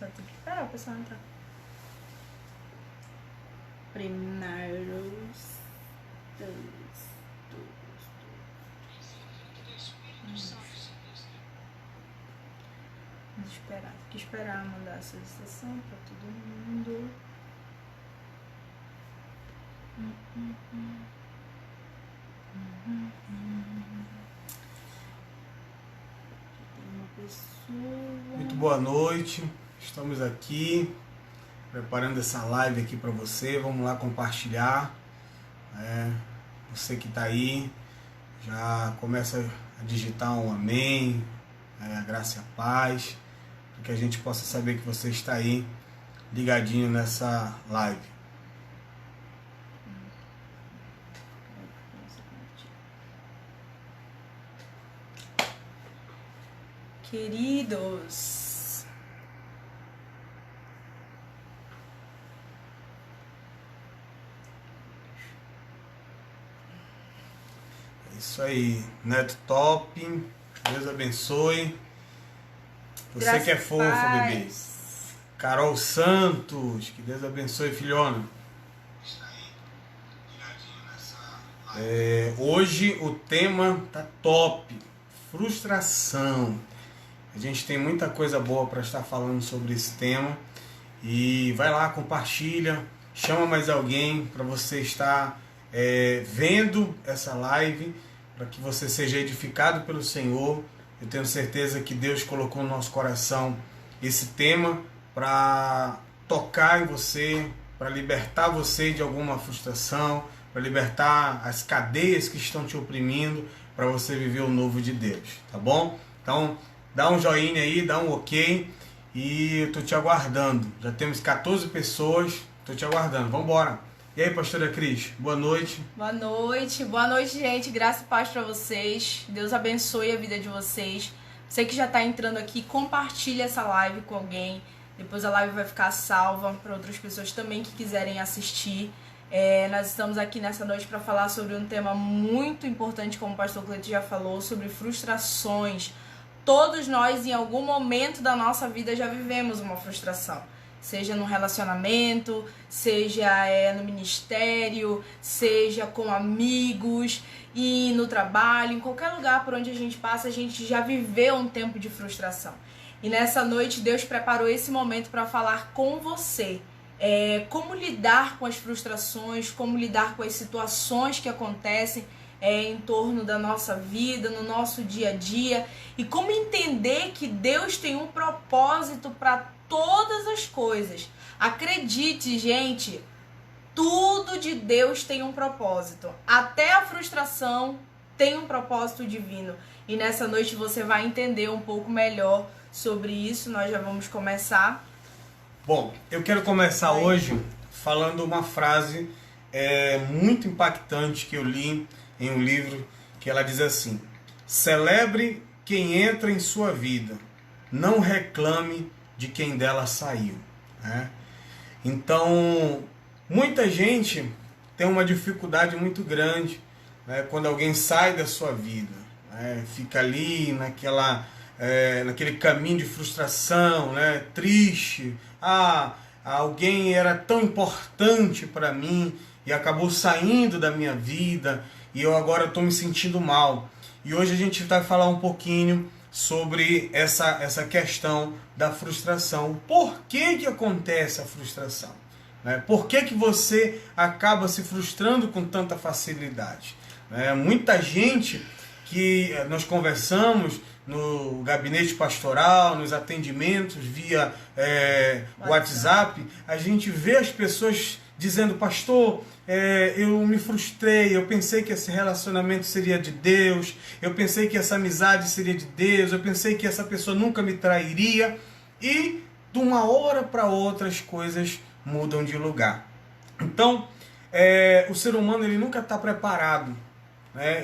Só tem que esperar o pessoal entrar. Primeiros. Vamos esperar. Tem que esperar mandar a solicitação pra todo mundo. Tem uma pessoa. Muito boa noite. Estamos aqui preparando essa live aqui para você. Vamos lá compartilhar. Você que está aí, já começa a digitar um amém, a graça e a paz, para que a gente possa saber que você está aí ligadinho nessa live. Queridos, é isso aí, Neto top, Deus abençoe. Você graça que é e fofa, paz. bebê. Carol Santos, que Deus abençoe, filhona. Hoje o tema tá top, frustração. A gente tem muita coisa boa para estar falando sobre esse tema. E vai lá, compartilha, chama mais alguém para você estar vendo essa live, para que você seja edificado pelo Senhor. Eu tenho certeza que Deus colocou no nosso coração esse tema para tocar em você, para libertar você de alguma frustração, para libertar as cadeias que estão te oprimindo, para você viver o novo de Deus, tá bom? Então, dá um joinha aí, dá um ok, e eu tô te aguardando. Já temos 14 pessoas, tô te aguardando. Vamos embora. E aí, pastora Cris, boa noite. Boa noite, gente. Graça e paz para vocês. Deus abençoe a vida de vocês. Você que já está entrando aqui, compartilha essa live com alguém. Depois a live vai ficar salva para outras pessoas também que quiserem assistir. Nós estamos aqui nessa noite para falar sobre um tema muito importante, como o pastor Cleito já falou, sobre frustrações. Todos nós, em algum momento da nossa vida, já vivemos uma frustração. Seja no relacionamento, seja no ministério, seja com amigos e no trabalho, em qualquer lugar por onde a gente passa, a gente já viveu um tempo de frustração. E nessa noite Deus preparou esse momento para falar com você. Como lidar com as frustrações, como lidar com as situações que acontecem em torno da nossa vida, no nosso dia a dia, e como entender que Deus tem um propósito para todas as coisas. Acredite, gente, tudo de Deus tem um propósito. Até a frustração tem um propósito divino. E nessa noite você vai entender um pouco melhor sobre isso. Nós já vamos começar. Bom, eu quero começar hoje falando uma frase muito impactante que eu li em um livro, que ela diz assim: celebre quem entra em sua vida, não reclame de quem dela saiu. Então, muita gente tem uma dificuldade muito grande, quando alguém sai da sua vida, fica ali naquele caminho de frustração, triste. Alguém era tão importante para mim e acabou saindo da minha vida e eu agora estou me sentindo mal. E hoje a gente vai falar um pouquinho sobre essa questão da frustração. Por que acontece a frustração? Por que você acaba se frustrando com tanta facilidade? Muita gente que nós conversamos no gabinete pastoral, nos atendimentos via WhatsApp, a gente vê as pessoas dizendo: pastor, eu me frustrei, eu pensei que esse relacionamento seria de Deus, eu pensei que essa amizade seria de Deus, eu pensei que essa pessoa nunca me trairia, e de uma hora para outra as coisas mudam de lugar. Então, o ser humano ele nunca está preparado,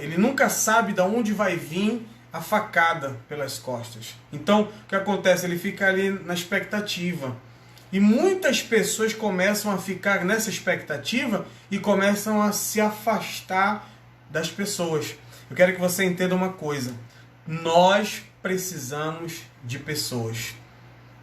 ele nunca sabe de onde vai vir a facada pelas costas. Então, o que acontece? Ele fica ali na expectativa. E muitas pessoas começam a ficar nessa expectativa e começam a se afastar das pessoas. Eu quero que você entenda uma coisa: nós precisamos de pessoas.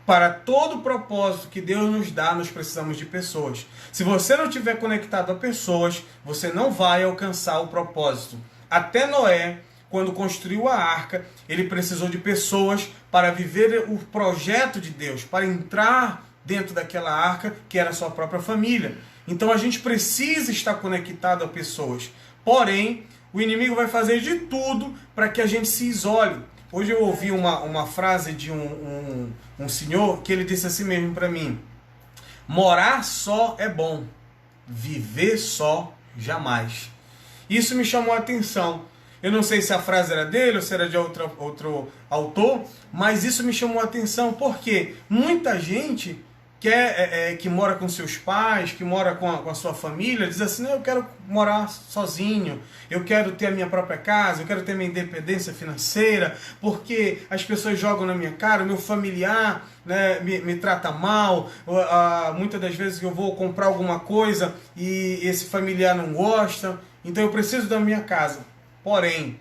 Para todo o propósito que Deus nos dá, nós precisamos de pessoas. Se você não estiver conectado a pessoas, você não vai alcançar o propósito. Até Noé, quando construiu a arca, ele precisou de pessoas para viver o projeto de Deus, para entrar dentro daquela arca que era a sua própria família. Então a gente precisa estar conectado a pessoas. Porém, o inimigo vai fazer de tudo para que a gente se isole. Hoje eu ouvi uma frase de um senhor que ele disse assim mesmo para mim: morar só é bom, viver só jamais. Isso me chamou a atenção. Eu não sei se a frase era dele ou se era de outro autor, mas isso me chamou a atenção porque muita gente que mora com seus pais, que mora com a sua família, diz assim: não, eu quero morar sozinho, eu quero ter a minha própria casa, eu quero ter minha independência financeira, porque as pessoas jogam na minha cara, o meu familiar, né, me trata mal, muitas das vezes eu vou comprar alguma coisa e esse familiar não gosta, então eu preciso da minha casa. Porém,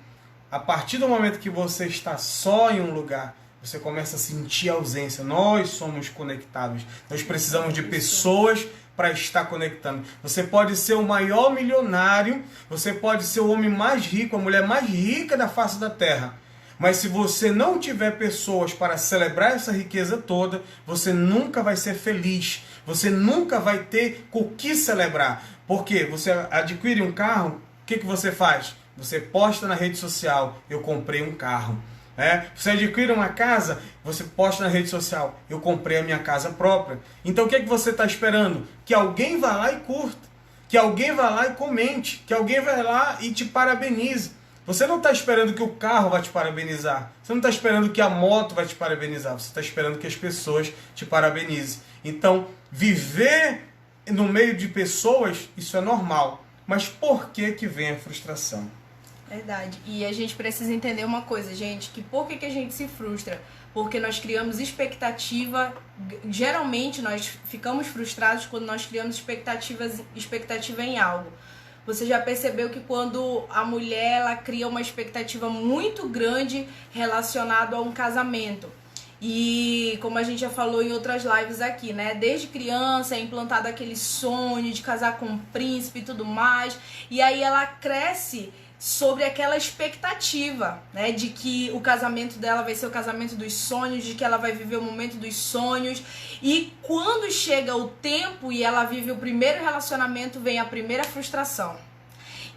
a partir do momento que você está só em um lugar, você começa a sentir a ausência. Nós somos conectados. Nós precisamos de pessoas para estar conectando. Você pode ser o maior milionário, você pode ser o homem mais rico, a mulher mais rica da face da terra. Mas se você não tiver pessoas para celebrar essa riqueza toda, você nunca vai ser feliz. Você nunca vai ter com o que celebrar. Porque você adquire um carro, o que você faz? Você posta na rede social: eu comprei um carro. Você adquire uma casa, você posta na rede social: eu comprei a minha casa própria. Então o que você está esperando? Que alguém vá lá e curta, que alguém vá lá e comente, que alguém vá lá e te parabenize. Você não está esperando que o carro vai te parabenizar, você não está esperando que a moto vai te parabenizar, você está esperando que as pessoas te parabenizem. Então, viver no meio de pessoas, isso é normal. Mas por que vem a frustração? Verdade. E a gente precisa entender uma coisa, gente, que por que a gente se frustra? Porque nós criamos expectativa, geralmente nós ficamos frustrados quando nós criamos expectativa em algo. Você já percebeu que quando a mulher ela cria uma expectativa muito grande relacionada a um casamento? E como a gente já falou em outras lives aqui, né? Desde criança é implantado aquele sonho de casar com um príncipe e tudo mais. E aí ela cresce sobre aquela expectativa, né, de que o casamento dela vai ser o casamento dos sonhos, de que ela vai viver o momento dos sonhos, e quando chega o tempo e ela vive o primeiro relacionamento, vem a primeira frustração.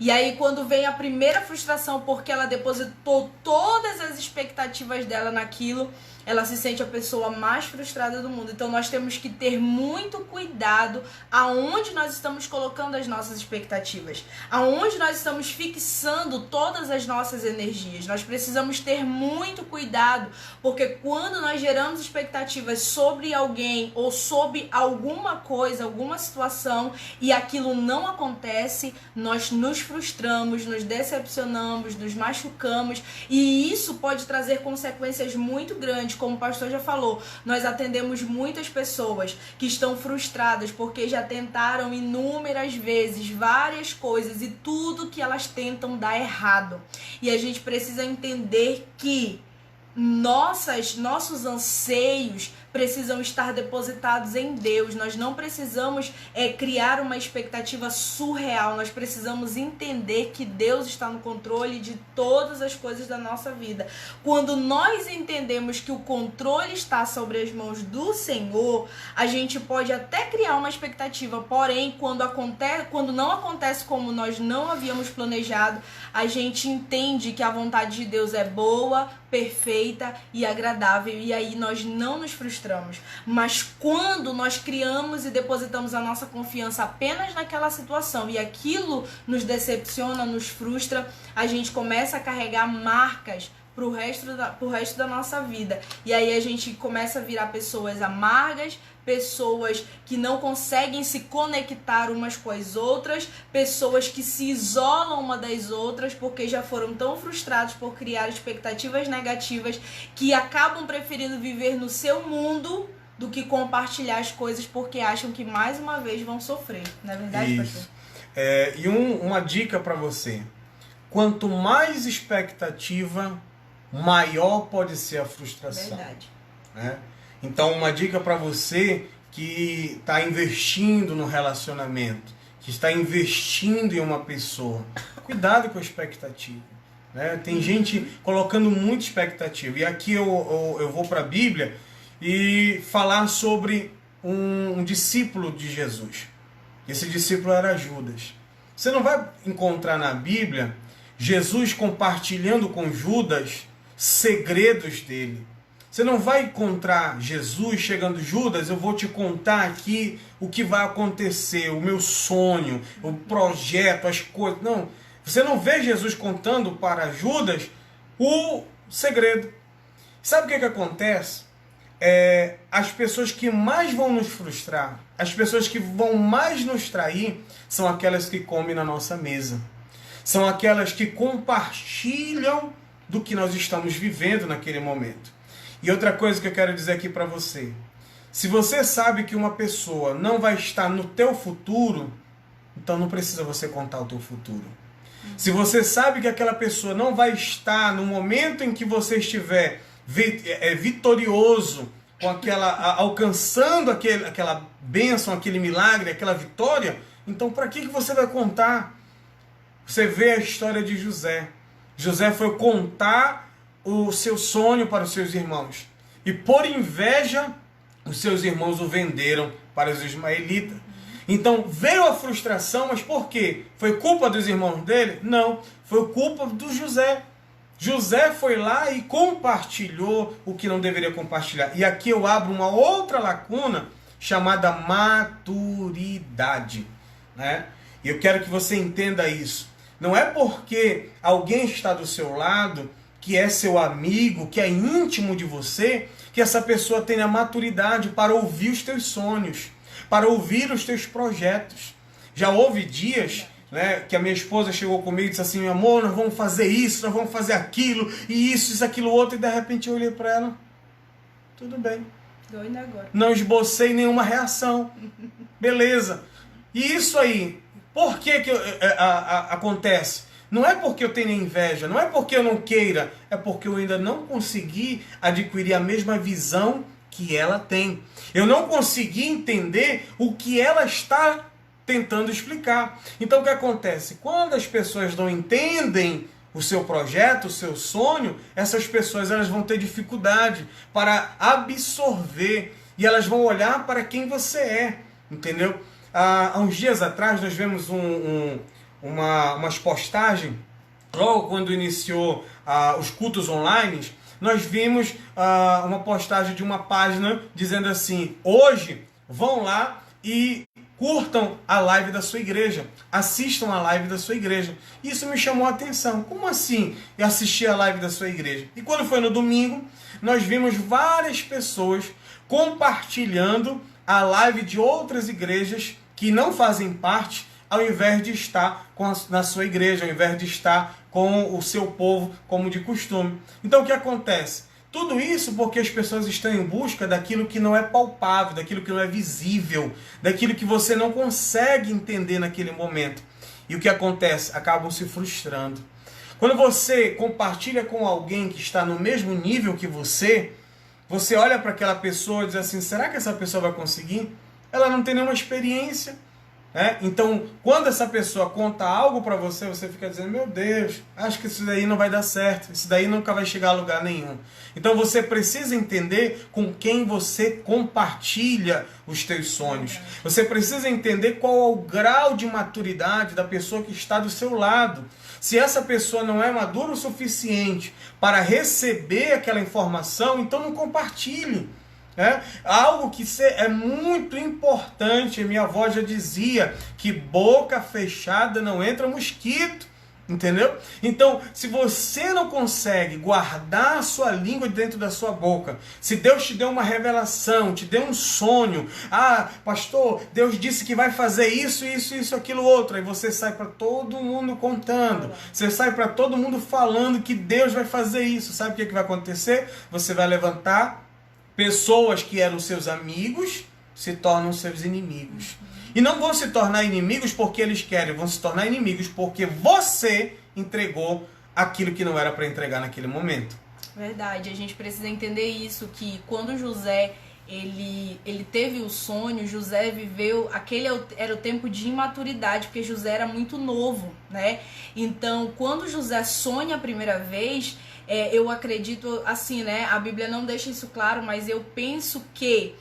E aí quando vem a primeira frustração porque ela depositou todas as expectativas dela naquilo, ela se sente a pessoa mais frustrada do mundo. Então nós temos que ter muito cuidado aonde nós estamos colocando as nossas expectativas, aonde nós estamos fixando todas as nossas energias. Nós precisamos ter muito cuidado, porque quando nós geramos expectativas sobre alguém ou sobre alguma coisa, alguma situação, e aquilo não acontece, nós nos frustramos, nos decepcionamos, nos machucamos, e isso pode trazer consequências muito grandes. Como o pastor já falou, nós atendemos muitas pessoas que estão frustradas porque já tentaram inúmeras vezes várias coisas e tudo que elas tentam dá errado. E a gente precisa entender que nossos anseios precisam estar depositados em Deus. Nós não precisamos criar uma expectativa surreal. Nós precisamos entender que Deus está no controle de todas as coisas da nossa vida. Quando nós entendemos que o controle está sobre as mãos do Senhor, a gente pode até criar uma expectativa, porém, quando não acontece como nós não havíamos planejado, a gente entende que a vontade de Deus é boa, perfeita e agradável, e aí nós não nos frustramos. Mas quando nós criamos e depositamos a nossa confiança apenas naquela situação e aquilo nos decepciona, nos frustra, a gente começa a carregar marcas pro resto da nossa vida. E aí a gente começa a virar pessoas amargas, pessoas que não conseguem se conectar umas com as outras, pessoas que se isolam uma das outras porque já foram tão frustrados por criar expectativas negativas que acabam preferindo viver no seu mundo do que compartilhar as coisas porque acham que mais uma vez vão sofrer. Não é verdade, pastor? E uma dica para você: quanto mais expectativa, maior pode ser a frustração. Verdade. Né? Então, uma dica para você que está investindo no relacionamento, que está investindo em uma pessoa, cuidado com a expectativa. Né? Tem gente colocando muita expectativa. E aqui eu vou para a Bíblia e falar sobre um discípulo de Jesus. Esse discípulo era Judas. Você não vai encontrar na Bíblia Jesus compartilhando com Judas segredos dele. Você não vai encontrar Jesus chegando, Judas, eu vou te contar aqui o que vai acontecer, o meu sonho, o projeto, as coisas. Não, você não vê Jesus contando para Judas o segredo. Sabe o que acontece? As pessoas que mais vão nos frustrar, as pessoas que vão mais nos trair, são aquelas que comem na nossa mesa. São aquelas que compartilham do que nós estamos vivendo naquele momento. E outra coisa que eu quero dizer aqui para você. Se você sabe que uma pessoa não vai estar no teu futuro, então não precisa você contar o teu futuro. Se você sabe que aquela pessoa não vai estar no momento em que você estiver vitorioso, com alcançando aquela bênção, aquele milagre, aquela vitória, então para que você vai contar? Você vê a história de José. José foi contar o seu sonho para os seus irmãos. E por inveja, os seus irmãos o venderam para os ismaelitas. Então veio a frustração, mas por quê? Foi culpa dos irmãos dele? Não, foi culpa do José. José foi lá e compartilhou o que não deveria compartilhar. E aqui eu abro uma outra lacuna chamada maturidade. Né? E eu quero que você entenda isso. Não é porque alguém está do seu lado, que é seu amigo, que é íntimo de você, que essa pessoa tenha maturidade para ouvir os teus sonhos, para ouvir os teus projetos. Já houve dias, né, que a minha esposa chegou comigo e disse assim, meu amor, nós vamos fazer isso, nós vamos fazer aquilo, e isso, aquilo, outro, e de repente eu olhei para ela, tudo bem. Agora. Não esbocei nenhuma reação. Beleza. E isso aí, por que acontece? Não é porque eu tenho inveja, não é porque eu não queira, é porque eu ainda não consegui adquirir a mesma visão que ela tem. Eu não consegui entender o que ela está tentando explicar. Então o que acontece? Quando as pessoas não entendem o seu projeto, o seu sonho, essas pessoas elas vão ter dificuldade para absorver e elas vão olhar para quem você é, entendeu? Há uns dias atrás nós vemos umas postagens, logo quando iniciou os cultos online, nós vimos uma postagem de uma página dizendo assim, hoje vão lá e curtam a live da sua igreja, assistam a live da sua igreja. Isso me chamou a atenção. Como assim assistir a live da sua igreja? E quando foi no domingo, nós vimos várias pessoas compartilhando a live de outras igrejas que não fazem parte, ao invés de estar na sua igreja, ao invés de estar com o seu povo como de costume. Então o que acontece? Tudo isso porque as pessoas estão em busca daquilo que não é palpável, daquilo que não é visível, daquilo que você não consegue entender naquele momento. E o que acontece? Acabam se frustrando. Quando você compartilha com alguém que está no mesmo nível que você olha para aquela pessoa e diz assim, será que essa pessoa vai conseguir? Ela não tem nenhuma experiência. Então, quando essa pessoa conta algo para você, você fica dizendo, meu Deus, acho que isso daí não vai dar certo, isso daí nunca vai chegar a lugar nenhum. Então você precisa entender com quem você compartilha os teus sonhos. Você precisa entender qual é o grau de maturidade da pessoa que está do seu lado. Se essa pessoa não é madura o suficiente para receber aquela informação, então não compartilhe. Algo que é muito importante. Minha avó já dizia que boca fechada não entra mosquito, entendeu? Então, se você não consegue guardar a sua língua dentro da sua boca, se Deus te deu uma revelação, te deu um sonho, pastor, Deus disse que vai fazer isso, aquilo, outro, aí você sai para todo mundo contando, você sai para todo mundo falando que Deus vai fazer isso, sabe o que vai acontecer? Você vai levantar pessoas que eram seus amigos se tornam seus inimigos. E não vão se tornar inimigos porque eles querem, vão se tornar inimigos porque você entregou aquilo que não era para entregar naquele momento. Verdade, a gente precisa entender isso, que quando José ele teve o sonho, José viveu, aquele era o tempo de imaturidade, porque José era muito novo, né? Então, quando José sonha a primeira vez, eu acredito assim, né? A Bíblia não deixa isso claro, mas eu penso que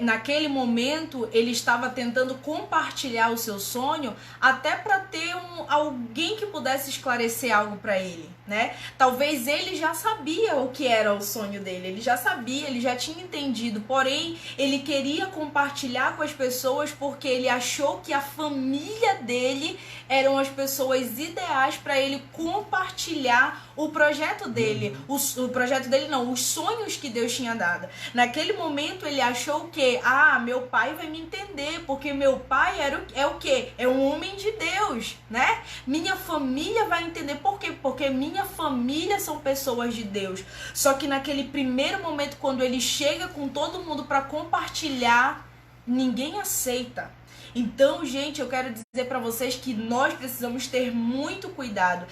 naquele momento ele estava tentando compartilhar o seu sonho até para ter alguém que pudesse esclarecer algo para ele, né? Talvez ele já sabia o que era o sonho dele, ele já sabia, ele já tinha entendido, porém ele queria compartilhar com as pessoas porque ele achou que a família dele eram as pessoas ideais para ele compartilhar o projeto dele, o projeto dele não, os sonhos que Deus tinha dado. Naquele momento ele achou que, meu pai vai me entender, porque meu pai é o quê? É um homem de Deus, né? Minha família vai entender. Por quê? Porque minha família são pessoas de Deus. Só que naquele primeiro momento, quando ele chega com todo mundo para compartilhar, ninguém aceita. Então, gente, eu quero dizer para vocês que nós precisamos ter muito cuidado.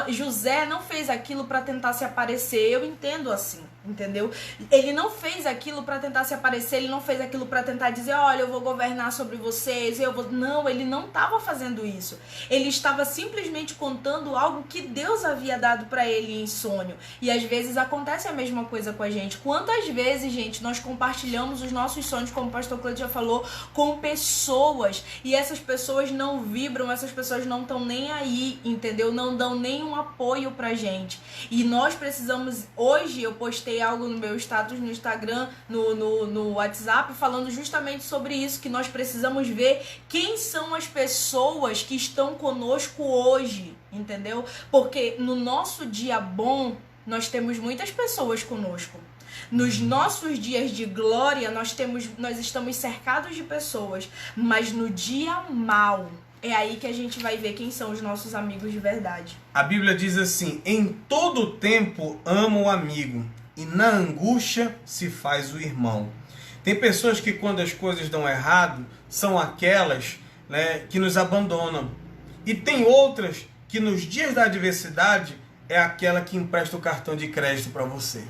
José não fez aquilo para tentar se aparecer, eu entendo assim, entendeu? Ele não fez aquilo para tentar se aparecer, ele não fez aquilo para tentar dizer, olha, eu vou governar sobre vocês, Não, ele não estava fazendo isso. Ele estava simplesmente contando algo que Deus havia dado para ele em sonho. E às vezes acontece a mesma coisa com a gente. Quantas vezes, gente, nós compartilhamos os nossos sonhos, como o pastor Cleiton já falou, com pessoas, e essas pessoas não vibram, essas pessoas não estão nem aí, entendeu? Não dão nenhum apoio pra gente. E nós precisamos, hoje eu postei algo no meu status no Instagram, no WhatsApp, falando justamente sobre isso, que nós precisamos ver quem são as pessoas que estão conosco hoje, entendeu? Porque no nosso dia bom, nós temos muitas pessoas conosco. Nos nossos dias de glória, nós estamos cercados de pessoas, mas no dia mau, é aí que a gente vai ver quem são os nossos amigos de verdade. A Bíblia diz assim, em todo tempo ama o amigo, e na angústia se faz o irmão. Tem pessoas que quando as coisas dão errado, são aquelas, né, que nos abandonam. E tem outras que nos dias da adversidade é aquela que empresta o cartão de crédito para você.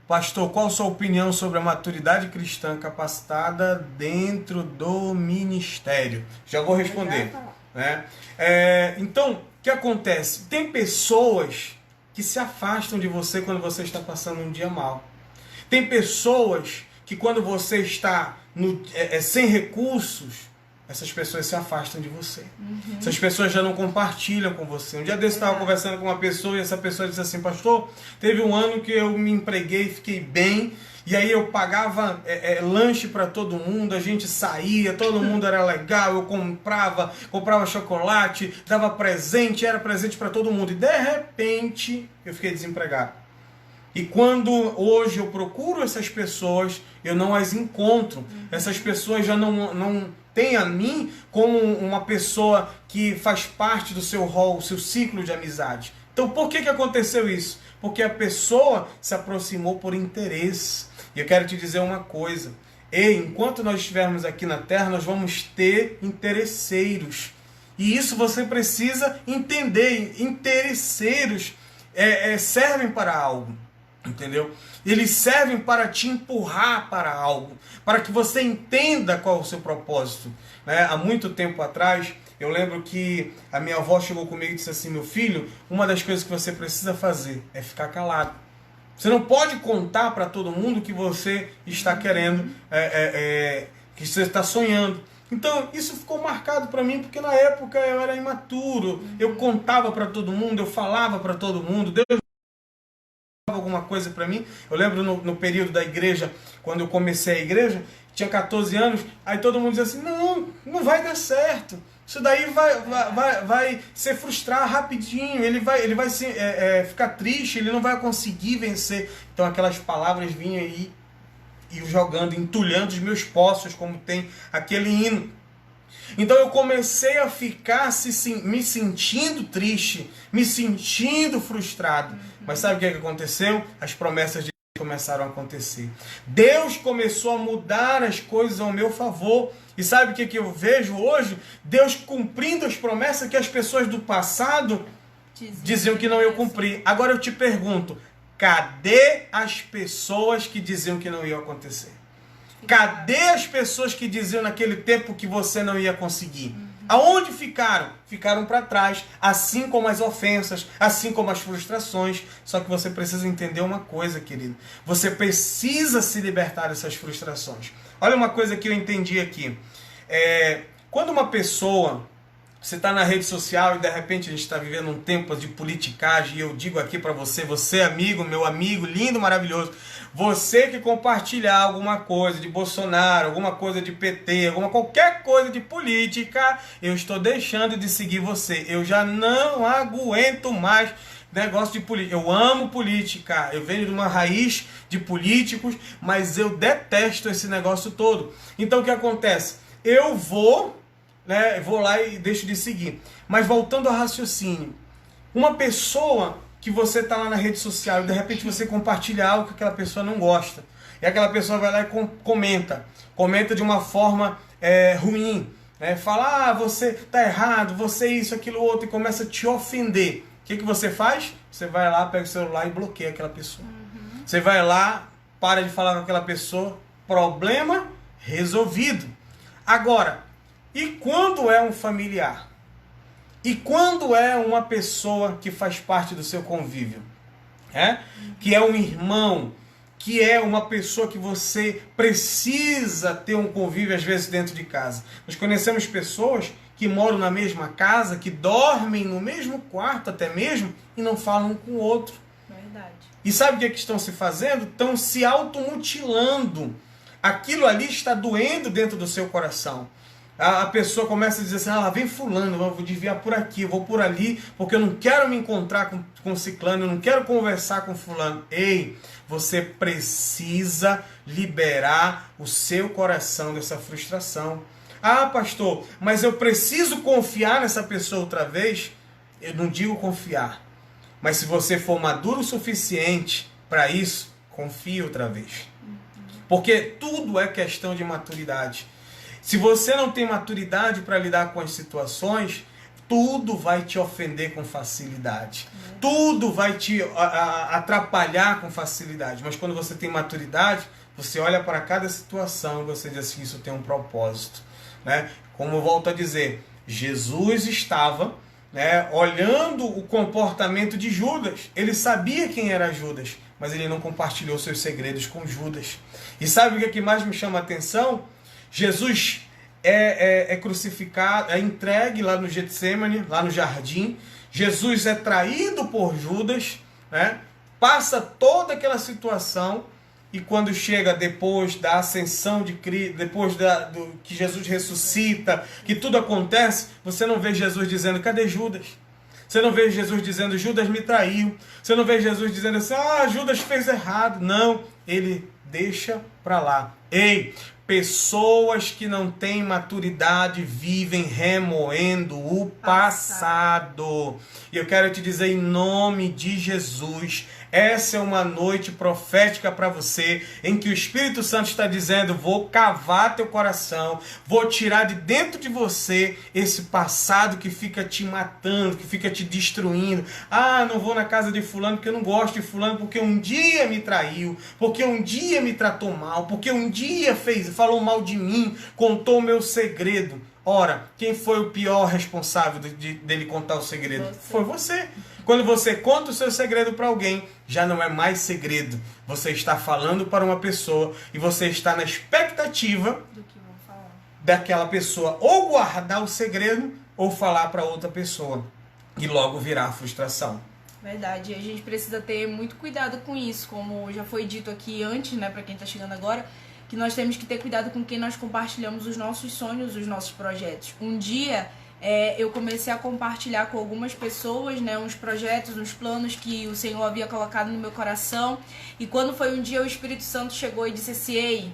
Pastor, qual a sua opinião sobre a maturidade cristã capacitada dentro do ministério? Já vou responder. Né? Então, o que acontece? Tem pessoas que se afastam de você quando você está passando um dia mal. Tem pessoas que quando você está sem recursos, essas pessoas se afastam de você. Essas pessoas já não compartilham com você. Um dia desse eu estava conversando com uma pessoa e essa pessoa disse assim, pastor, teve um ano que eu me empreguei, fiquei bem, e aí eu pagava lanche para todo mundo, a gente saía, todo mundo era legal, eu comprava chocolate, dava presente, era presente para todo mundo. E de repente eu fiquei desempregado. E quando hoje eu procuro essas pessoas, eu não as encontro. Essas pessoas já não têm a mim como uma pessoa que faz parte do seu rol, seu ciclo de amizade. Então por que aconteceu isso? Porque a pessoa se aproximou por interesse. E eu quero te dizer uma coisa. Enquanto nós estivermos aqui na Terra, nós vamos ter interesseiros. E isso você precisa entender. Interesseiros servem para algo. Entendeu? Eles servem para te empurrar para algo, para que você entenda qual é o seu propósito. Né? Há muito tempo atrás, eu lembro que a minha avó chegou comigo e disse assim, meu filho, uma das coisas que você precisa fazer é ficar calado. Você não pode contar para todo mundo que você está querendo, que você está sonhando. Então, isso ficou marcado para mim, porque na época eu era imaturo, eu contava para todo mundo, eu falava para todo mundo, Deus alguma coisa para mim. Eu lembro no período da igreja, quando eu comecei a igreja, tinha 14 anos, aí todo mundo dizia assim, não vai dar certo, isso daí vai se frustrar rapidinho, ele vai ficar triste, ele não vai conseguir vencer. Então aquelas palavras vinham aí e jogando, entulhando os meus poços, como tem aquele hino. Então eu comecei a ficar me sentindo triste, me sentindo frustrado. Mas sabe o que aconteceu? As promessas de Deus começaram a acontecer. Deus começou a mudar as coisas ao meu favor. E sabe o que eu vejo hoje? Deus cumprindo as promessas que as pessoas do passado diziam que não iam cumprir. Agora eu te pergunto, cadê as pessoas que diziam que não ia acontecer? Cadê as pessoas que diziam naquele tempo que você não ia conseguir? Aonde ficaram? Ficaram para trás, assim como as ofensas, assim como as frustrações. Só que você precisa entender uma coisa, querido. Você precisa se libertar dessas frustrações. Olha uma coisa que eu entendi aqui. Quando uma pessoa, você está na rede social e de repente a gente está vivendo um tempo de politicagem, e eu digo aqui para você, você amigo, meu amigo, lindo, maravilhoso, você que compartilhar alguma coisa de Bolsonaro, alguma coisa de PT, qualquer coisa de política, eu estou deixando de seguir você. Eu já não aguento mais negócio de política. Eu amo política, eu venho de uma raiz de políticos, mas eu detesto esse negócio todo. Então o que acontece? Eu vou lá e deixo de seguir. Mas voltando ao raciocínio, uma pessoa que você está lá na rede social e de repente você compartilha algo que aquela pessoa não gosta. E aquela pessoa vai lá e comenta de uma forma ruim. Fala, você está errado, você isso, aquilo, outro, e começa a te ofender. O que você faz? Você vai lá, pega o celular e bloqueia aquela pessoa. Você vai lá, para de falar com aquela pessoa, problema resolvido. Agora, e quando é um familiar? E quando é uma pessoa que faz parte do seu convívio? Que é um irmão, que é uma pessoa que você precisa ter um convívio às vezes dentro de casa. Nós conhecemos pessoas que moram na mesma casa, que dormem no mesmo quarto até mesmo, e não falam um com o outro. Verdade. E sabe o que estão se fazendo? Estão se automutilando. Aquilo ali está doendo dentro do seu coração. A pessoa começa a dizer assim, vem fulano, eu vou desviar por aqui, eu vou por ali, porque eu não quero me encontrar com ciclano, eu não quero conversar com fulano. Ei, você precisa liberar o seu coração dessa frustração. Pastor, mas eu preciso confiar nessa pessoa outra vez? Eu não digo confiar, mas se você for maduro o suficiente para isso, confie outra vez. Porque tudo é questão de maturidade. Se você não tem maturidade para lidar com as situações, tudo vai te ofender com facilidade. Tudo vai te atrapalhar com facilidade. Mas quando você tem maturidade, você olha para cada situação e você diz assim, isso tem um propósito. Como eu volto a dizer, Jesus estava olhando o comportamento de Judas. Ele sabia quem era Judas, mas ele não compartilhou seus segredos com Judas. E sabe o que mais me chama a atenção? Jesus é crucificado, é entregue lá no Getsemane, lá no jardim. Jesus é traído por Judas, passa toda aquela situação, e quando chega depois da ascensão de Cristo, depois que Jesus ressuscita, que tudo acontece, você não vê Jesus dizendo, cadê Judas? Você não vê Jesus dizendo, Judas me traiu. Você não vê Jesus dizendo assim, Judas fez errado. Não, ele deixa para lá. Ei, pessoas que não têm maturidade vivem remoendo o passado. E eu quero te dizer em nome de Jesus, essa é uma noite profética para você, em que o Espírito Santo está dizendo, vou cavar teu coração, vou tirar de dentro de você esse passado que fica te matando, que fica te destruindo. Não vou na casa de fulano porque eu não gosto de fulano, porque um dia me traiu, porque um dia me tratou mal, porque um dia falou mal de mim, contou o meu segredo. Ora, quem foi o pior responsável dele contar o segredo? Foi você. Quando você conta o seu segredo para alguém, já não é mais segredo. Você está falando para uma pessoa e você está na expectativa do que vão falar. Daquela pessoa ou guardar o segredo ou falar para outra pessoa. E logo virar frustração. Verdade. E a gente precisa ter muito cuidado com isso, como já foi dito aqui antes, para quem está chegando agora, que nós temos que ter cuidado com quem nós compartilhamos os nossos sonhos, os nossos projetos. Um dia eu comecei a compartilhar com algumas pessoas, uns projetos, uns planos que o Senhor havia colocado no meu coração. E quando foi um dia, o Espírito Santo chegou e disse assim, ei,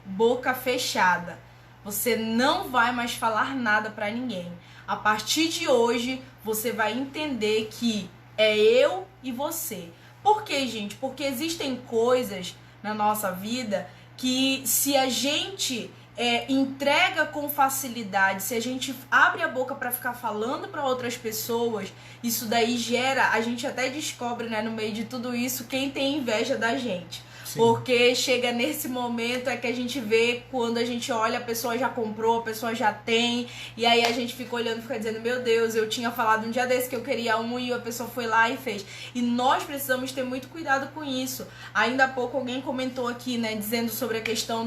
boca fechada, você não vai mais falar nada para ninguém. A partir de hoje, você vai entender que é eu e você. Por quê, gente? Porque existem coisas na nossa vida que se a gente entrega com facilidade, se a gente abre a boca para ficar falando para outras pessoas, isso daí gera, a gente até descobre, né, no meio de tudo isso, quem tem inveja da gente. Sim. Porque chega nesse momento é que a gente vê, quando a gente olha, a pessoa já comprou, a pessoa já tem, e aí a gente fica olhando e fica dizendo, meu Deus, eu tinha falado um dia desse que eu queria um e a pessoa foi lá e fez. E nós precisamos ter muito cuidado com isso. Ainda há pouco alguém comentou aqui, né, dizendo sobre a questão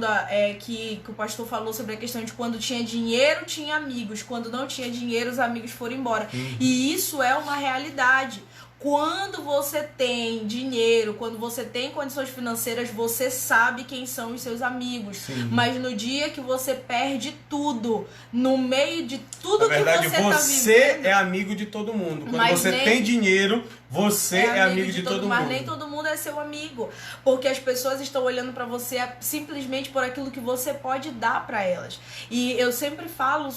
que o pastor falou sobre a questão de quando tinha dinheiro, tinha amigos, quando não tinha dinheiro, os amigos foram embora. E isso é uma realidade. Quando você tem dinheiro, quando você tem condições financeiras, você sabe quem são os seus amigos. Sim. Mas no dia que você perde tudo, no meio de tudo que você tá vivendo... você é amigo de todo mundo. Quando você tem dinheiro, você é amigo de todo mundo. Mas nem todo mundo é seu amigo. Porque as pessoas estão olhando pra você simplesmente por aquilo que você pode dar pra elas. E eu sempre falo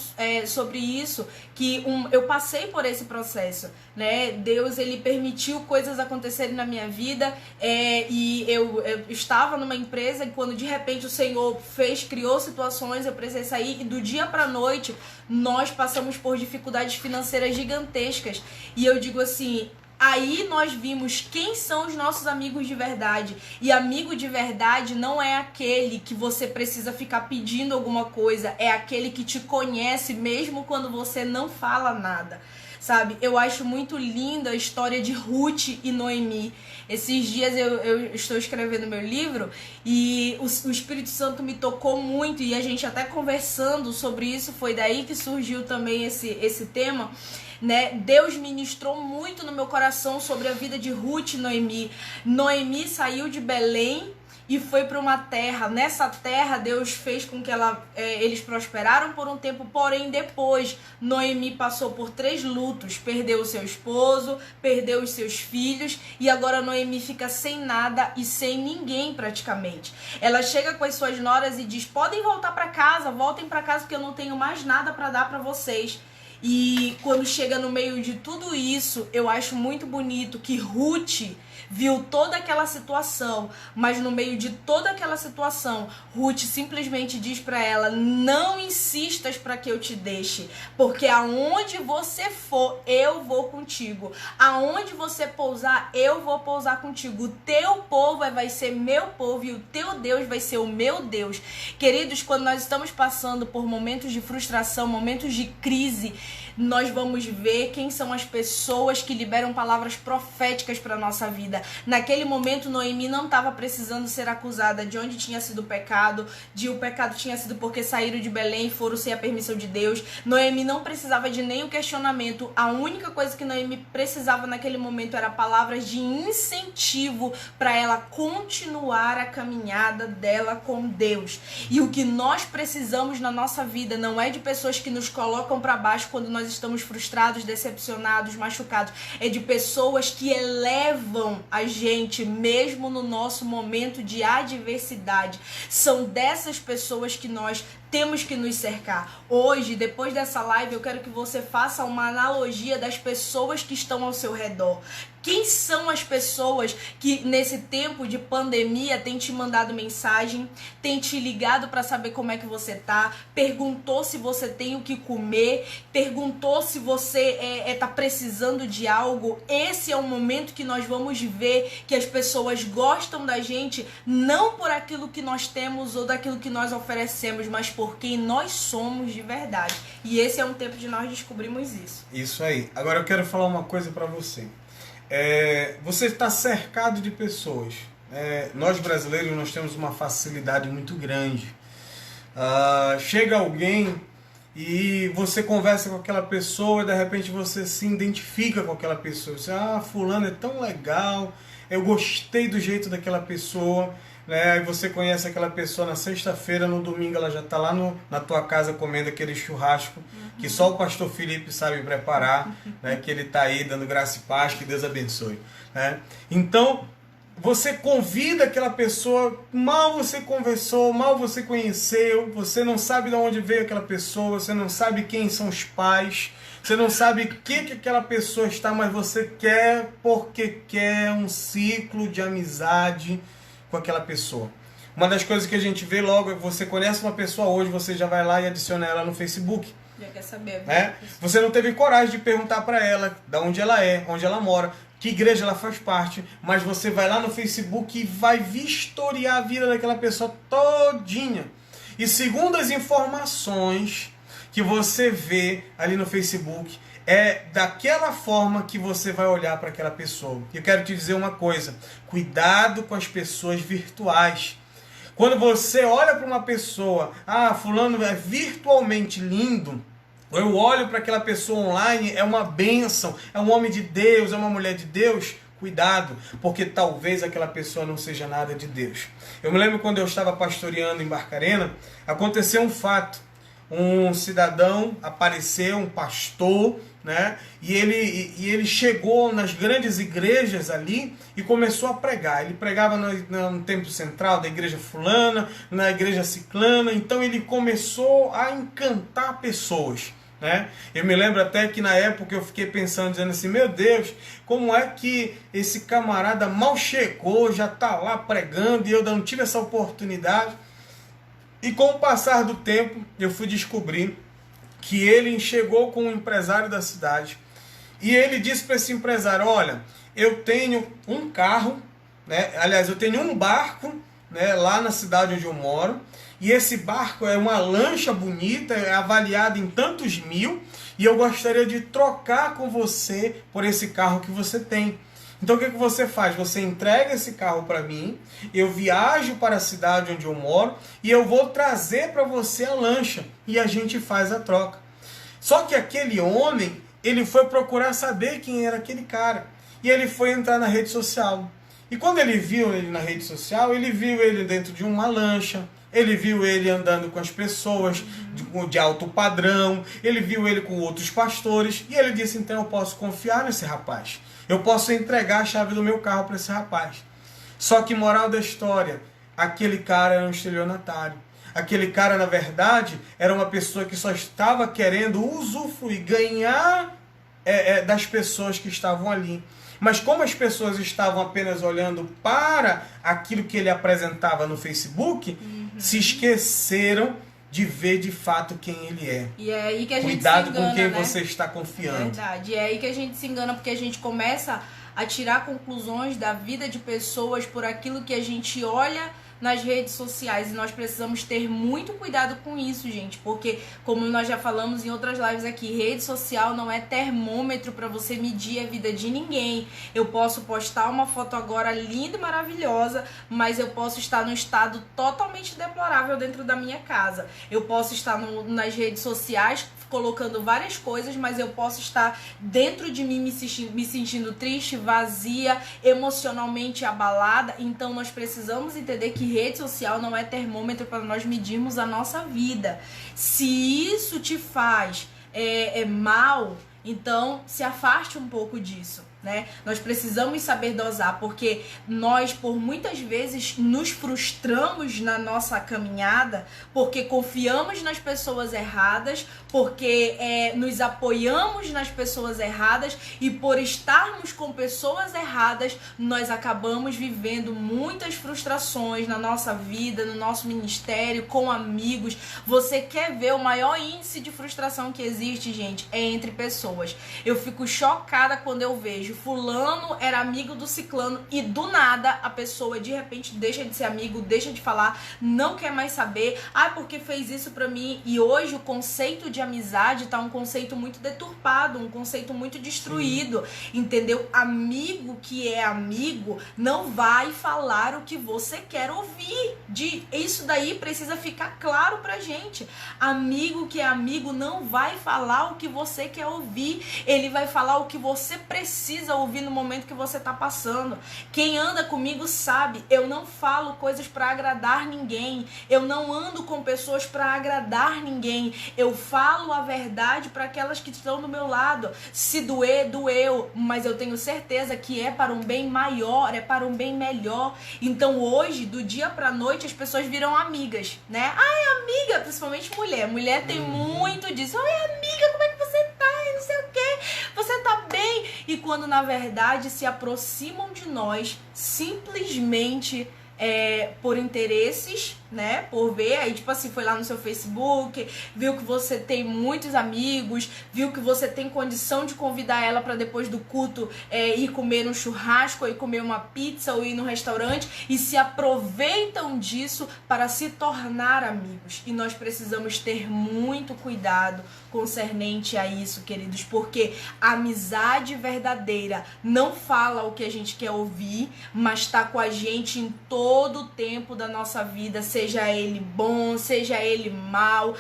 sobre isso, que eu passei por esse processo, né? Deus, ele permitiu coisas acontecerem na minha vida, e eu estava numa empresa e quando de repente o Senhor criou situações, eu precisei sair, e do dia pra noite nós passamos por dificuldades financeiras gigantescas. E eu digo assim, aí nós vimos quem são os nossos amigos de verdade. E amigo de verdade não é aquele que você precisa ficar pedindo alguma coisa, é aquele que te conhece mesmo quando você não fala nada. Sabe, eu acho muito linda a história de Ruth e Noemi. Esses dias eu estou escrevendo meu livro e o Espírito Santo me tocou muito, e a gente até conversando sobre isso, foi daí que surgiu também esse tema, né? Deus ministrou muito no meu coração sobre a vida de Ruth e Noemi. Noemi saiu de Belém e foi para uma terra. Nessa terra Deus fez com que eles prosperaram por um tempo, porém depois Noemi passou por 3 lutos, perdeu o seu esposo, perdeu os seus filhos, e agora Noemi fica sem nada e sem ninguém praticamente. Ela chega com as suas noras e diz, podem voltar para casa, voltem para casa porque eu não tenho mais nada para dar para vocês. E quando chega no meio de tudo isso, eu acho muito bonito que Ruth viu toda aquela situação, mas no meio de toda aquela situação, Ruth simplesmente diz para ela, não insistas para que eu te deixe, porque aonde você for, eu vou contigo. Aonde você pousar, eu vou pousar contigo. O teu povo vai ser meu povo e o teu Deus vai ser o meu Deus. Queridos, quando nós estamos passando por momentos de frustração, momentos de crise, nós vamos ver quem são as pessoas que liberam palavras proféticas para nossa vida. Naquele momento, Noemi não estava precisando ser acusada de onde tinha sido o pecado, de o pecado tinha sido porque saíram de Belém e foram sem a permissão de Deus. Noemi não precisava de nenhum questionamento. A única coisa que Noemi precisava naquele momento era palavras de incentivo para ela continuar a caminhada dela com Deus. E o que nós precisamos na nossa vida não é de pessoas que nos colocam para baixo quando nós estamos frustrados, decepcionados, machucados. É de pessoas que elevam a gente mesmo no nosso momento de adversidade. São dessas pessoas que nós temos que nos cercar. Hoje, depois dessa live, eu quero que você faça uma analogia das pessoas que estão ao seu redor. Quem são as pessoas que nesse tempo de pandemia têm te mandado mensagem, têm te ligado para saber como é que você tá, perguntou se você tem o que comer, perguntou se você tá precisando de algo? Esse é o momento que nós vamos ver que as pessoas gostam da gente, não por aquilo que nós temos ou daquilo que nós oferecemos, mas por quem nós somos de verdade. E esse é um tempo de nós descobrirmos isso. Isso aí. Agora eu quero falar uma coisa para você. Você está cercado de pessoas. Nós brasileiros nós temos uma facilidade muito grande. Chega alguém e você conversa com aquela pessoa, de repente você se identifica com aquela pessoa. Você, fulano é tão legal, eu gostei do jeito daquela pessoa. Aí você conhece aquela pessoa na sexta-feira, no domingo ela já está lá na tua casa comendo aquele churrasco que só o pastor Felipe sabe preparar, que ele está aí dando graça e paz, que Deus abençoe. Então, você convida aquela pessoa, mal você conversou, mal você conheceu, você não sabe de onde veio aquela pessoa, você não sabe quem são os pais, você não sabe o que aquela pessoa está, mas você quer porque quer um ciclo de amizade com aquela pessoa. Uma das coisas que a gente vê logo é que você conhece uma pessoa hoje, você já vai lá e adiciona ela no Facebook. Já quer saber. Né? Você não teve coragem de perguntar para ela de onde ela é, onde ela mora, que igreja ela faz parte, mas você vai lá no Facebook e vai vistoriar a vida daquela pessoa todinha. E segundo as informações que você vê ali no Facebook, é daquela forma que você vai olhar para aquela pessoa. Eu quero te dizer uma coisa, cuidado com as pessoas virtuais. Quando você olha para uma pessoa, fulano é virtualmente lindo, eu olho para aquela pessoa online, é uma bênção, é um homem de Deus, é uma mulher de Deus, cuidado, porque talvez aquela pessoa não seja nada de Deus. Eu me lembro quando eu estava pastoreando em Barcarena, aconteceu um fato. Um cidadão apareceu, um pastor, né? E ele chegou nas grandes igrejas ali e começou a pregar. Ele pregava no templo central da igreja fulana, na igreja ciclana, então ele começou a encantar pessoas. Né? Eu me lembro até que na época eu fiquei pensando, dizendo assim, meu Deus, como é que esse camarada mal chegou, já está lá pregando e eu não tive essa oportunidade? E com o passar do tempo, eu fui descobrir que ele chegou com um empresário da cidade e ele disse para esse empresário, olha, eu tenho um carro, né? Aliás, eu tenho um barco, né, lá na cidade onde eu moro, e esse barco é uma lancha bonita, é avaliada em tantos mil, e eu gostaria de trocar com você por esse carro que você tem. Então o que você faz? Você entrega esse carro para mim, eu viajo para a cidade onde eu moro e eu vou trazer para você a lancha e a gente faz a troca. Só que aquele homem, ele foi procurar saber quem era aquele cara e ele foi entrar na rede social. E quando ele viu ele na rede social, ele viu ele dentro de uma lancha, ele viu ele andando com as pessoas de alto padrão, ele viu ele com outros pastores e ele disse, então eu posso confiar nesse rapaz. Eu posso entregar a chave do meu carro para esse rapaz. Só que, moral da história, aquele cara era um estelionatário. Aquele cara, na verdade, era uma pessoa que só estava querendo usufruir, ganhar das pessoas que estavam ali. Mas como as pessoas estavam apenas olhando para aquilo que ele apresentava no Facebook, se esqueceram de ver de fato quem ele é. E é aí que a gente Cuidado se engana, com quem né? você está confiando. É verdade. E é aí que a gente se engana, porque a gente começa a tirar conclusões da vida de pessoas por aquilo que a gente olha nas redes sociais. E nós precisamos ter muito cuidado com isso, gente. Porque, como nós já falamos em outras lives aqui, rede social não é termômetro para você medir a vida de ninguém. Eu posso postar uma foto agora linda e maravilhosa, mas eu posso estar num estado totalmente deplorável dentro da minha casa. Eu posso estar nas redes sociais colocando várias coisas, mas eu posso estar dentro de mim me sentindo triste, vazia, emocionalmente abalada. Então nós precisamos entender que rede social não é termômetro para nós medirmos a nossa vida. Se isso te faz mal, então se afaste um pouco disso, né? Nós precisamos saber dosar, porque nós, por muitas vezes, nos frustramos na nossa caminhada, porque confiamos nas pessoas erradas, porque nos apoiamos nas pessoas erradas, e por estarmos com pessoas erradas, nós acabamos vivendo muitas frustrações na nossa vida, no nosso ministério, com amigos. Você quer ver o maior índice de frustração que existe, gente? É entre pessoas. Eu fico chocada quando eu vejo fulano era amigo do ciclano e do nada a pessoa de repente deixa de ser amigo, deixa de falar, não quer mais saber, porque fez isso pra mim. E hoje o conceito de amizade tá um conceito muito deturpado, um conceito muito destruído. Sim. Entendeu? Amigo que é amigo não vai falar o que você quer ouvir. Isso daí precisa ficar claro pra gente. Amigo que é amigo não vai falar o que você quer ouvir, ele vai falar o que você precisa ouvir no momento que você tá passando. Quem anda comigo sabe, eu não falo coisas para agradar ninguém, eu não ando com pessoas para agradar ninguém, eu falo a verdade para aquelas que estão do meu lado. Se doer, doeu, mas eu tenho certeza que é para um bem maior, é para um bem melhor. Então hoje, do dia pra noite, as pessoas viram amigas, né? Amiga, principalmente mulher tem muito disso. Amiga, como é que você tá? E não sei o que, você tá bem? E quando na verdade se aproximam de nós simplesmente por interesses, né? Por ver, aí tipo assim, foi lá no seu Facebook, viu que você tem muitos amigos, viu que você tem condição de convidar ela para depois do culto ir comer um churrasco, ou ir comer uma pizza, ou ir no restaurante, e se aproveitam disso para se tornar amigos. E nós precisamos ter muito cuidado concernente a isso, queridos, porque a amizade verdadeira não fala o que a gente quer ouvir, mas está com a gente em todo o tempo da nossa vida, seja ele bom, seja ele mal.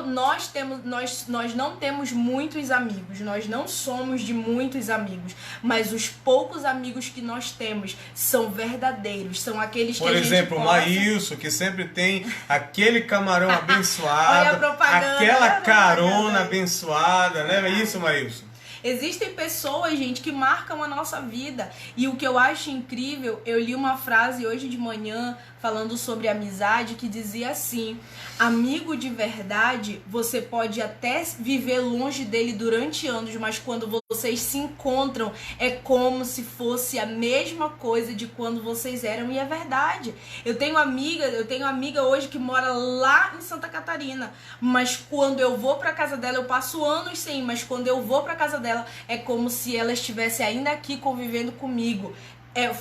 Nós não temos muitos amigos, nós não somos de muitos amigos, mas os poucos amigos que nós temos são verdadeiros, são aqueles que Por a gente exemplo, o possa... Maílson, que sempre tem aquele camarão abençoado, Olha a propaganda, aquela carona abençoada, não é isso, Maílson? Existem pessoas, gente, que marcam a nossa vida. E o que eu acho incrível, eu li uma frase hoje de manhã falando sobre amizade que dizia assim: amigo de verdade, você pode até viver longe dele durante anos, mas quando vocês se encontram, é como se fosse a mesma coisa de quando vocês eram. E é verdade. Eu tenho amiga hoje que mora lá em Santa Catarina, mas quando eu vou pra casa dela, eu passo anos sem ir, mas quando eu vou pra casa dela, é como se ela estivesse ainda aqui convivendo comigo.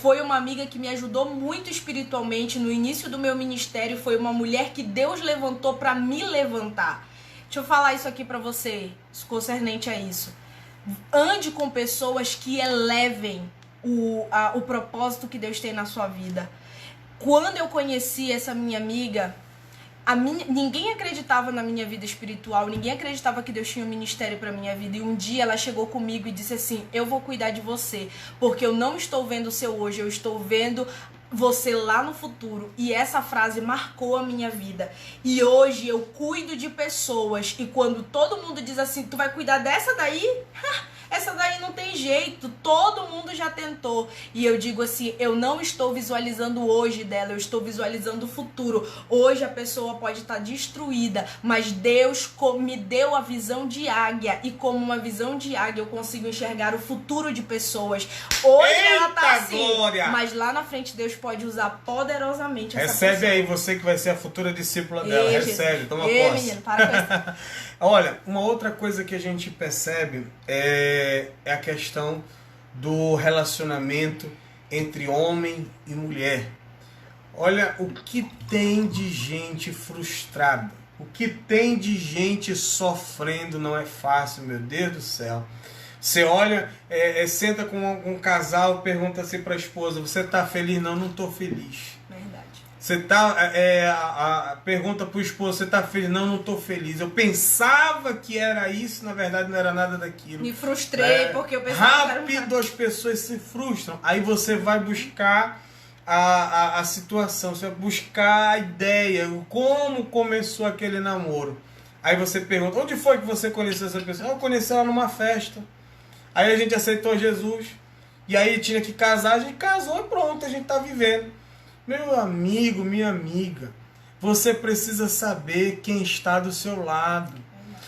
Foi uma amiga que me ajudou muito espiritualmente no início do meu ministério. Foi uma mulher que Deus levantou para me levantar. Deixa eu falar isso aqui para você, concernente a isso. Ande com pessoas que elevem o propósito que Deus tem na sua vida. Quando eu conheci essa minha amiga, ninguém acreditava na minha vida espiritual, ninguém acreditava que Deus tinha um ministério para minha vida. E um dia ela chegou comigo e disse assim: eu vou cuidar de você, porque eu não estou vendo o seu hoje, eu estou vendo você lá no futuro. E essa frase marcou a minha vida. E hoje eu cuido de pessoas, e quando todo mundo diz assim: tu vai cuidar dessa daí? Essa daí não tem jeito, todo mundo já tentou. E eu digo assim, eu não estou visualizando o hoje dela, eu estou visualizando o futuro. Hoje a pessoa pode estar destruída, mas Deus me deu a visão de águia, e como uma visão de águia eu consigo enxergar o futuro de pessoas. Hoje ela tá assim, glória! Mas lá na frente Deus pode usar poderosamente essa pessoa. Recebe aí, você que vai ser a futura discípula dela, recebe, toma posse. Menino, para com isso. Olha, uma outra coisa que a gente percebe é a questão do relacionamento entre homem e mulher. Olha o que tem de gente frustrada, o que tem de gente sofrendo, não é fácil, meu Deus do céu. Você olha, senta com um casal, pergunta assim para a esposa: você tá feliz? Não, não tô feliz. Você pergunta pro esposo: você tá feliz? Não, não tô feliz. Eu pensava que era isso, na verdade não era nada daquilo. Me frustrei porque eu pensava rápido as pessoas se frustram. Aí você vai buscar a situação, você vai buscar a ideia, como começou aquele namoro. Aí você pergunta: onde foi que você conheceu essa pessoa? Eu conheci ela numa festa. Aí a gente aceitou Jesus. E aí tinha que casar, a gente casou e pronto, a gente tá vivendo. Meu amigo, minha amiga, você precisa saber quem está do seu lado.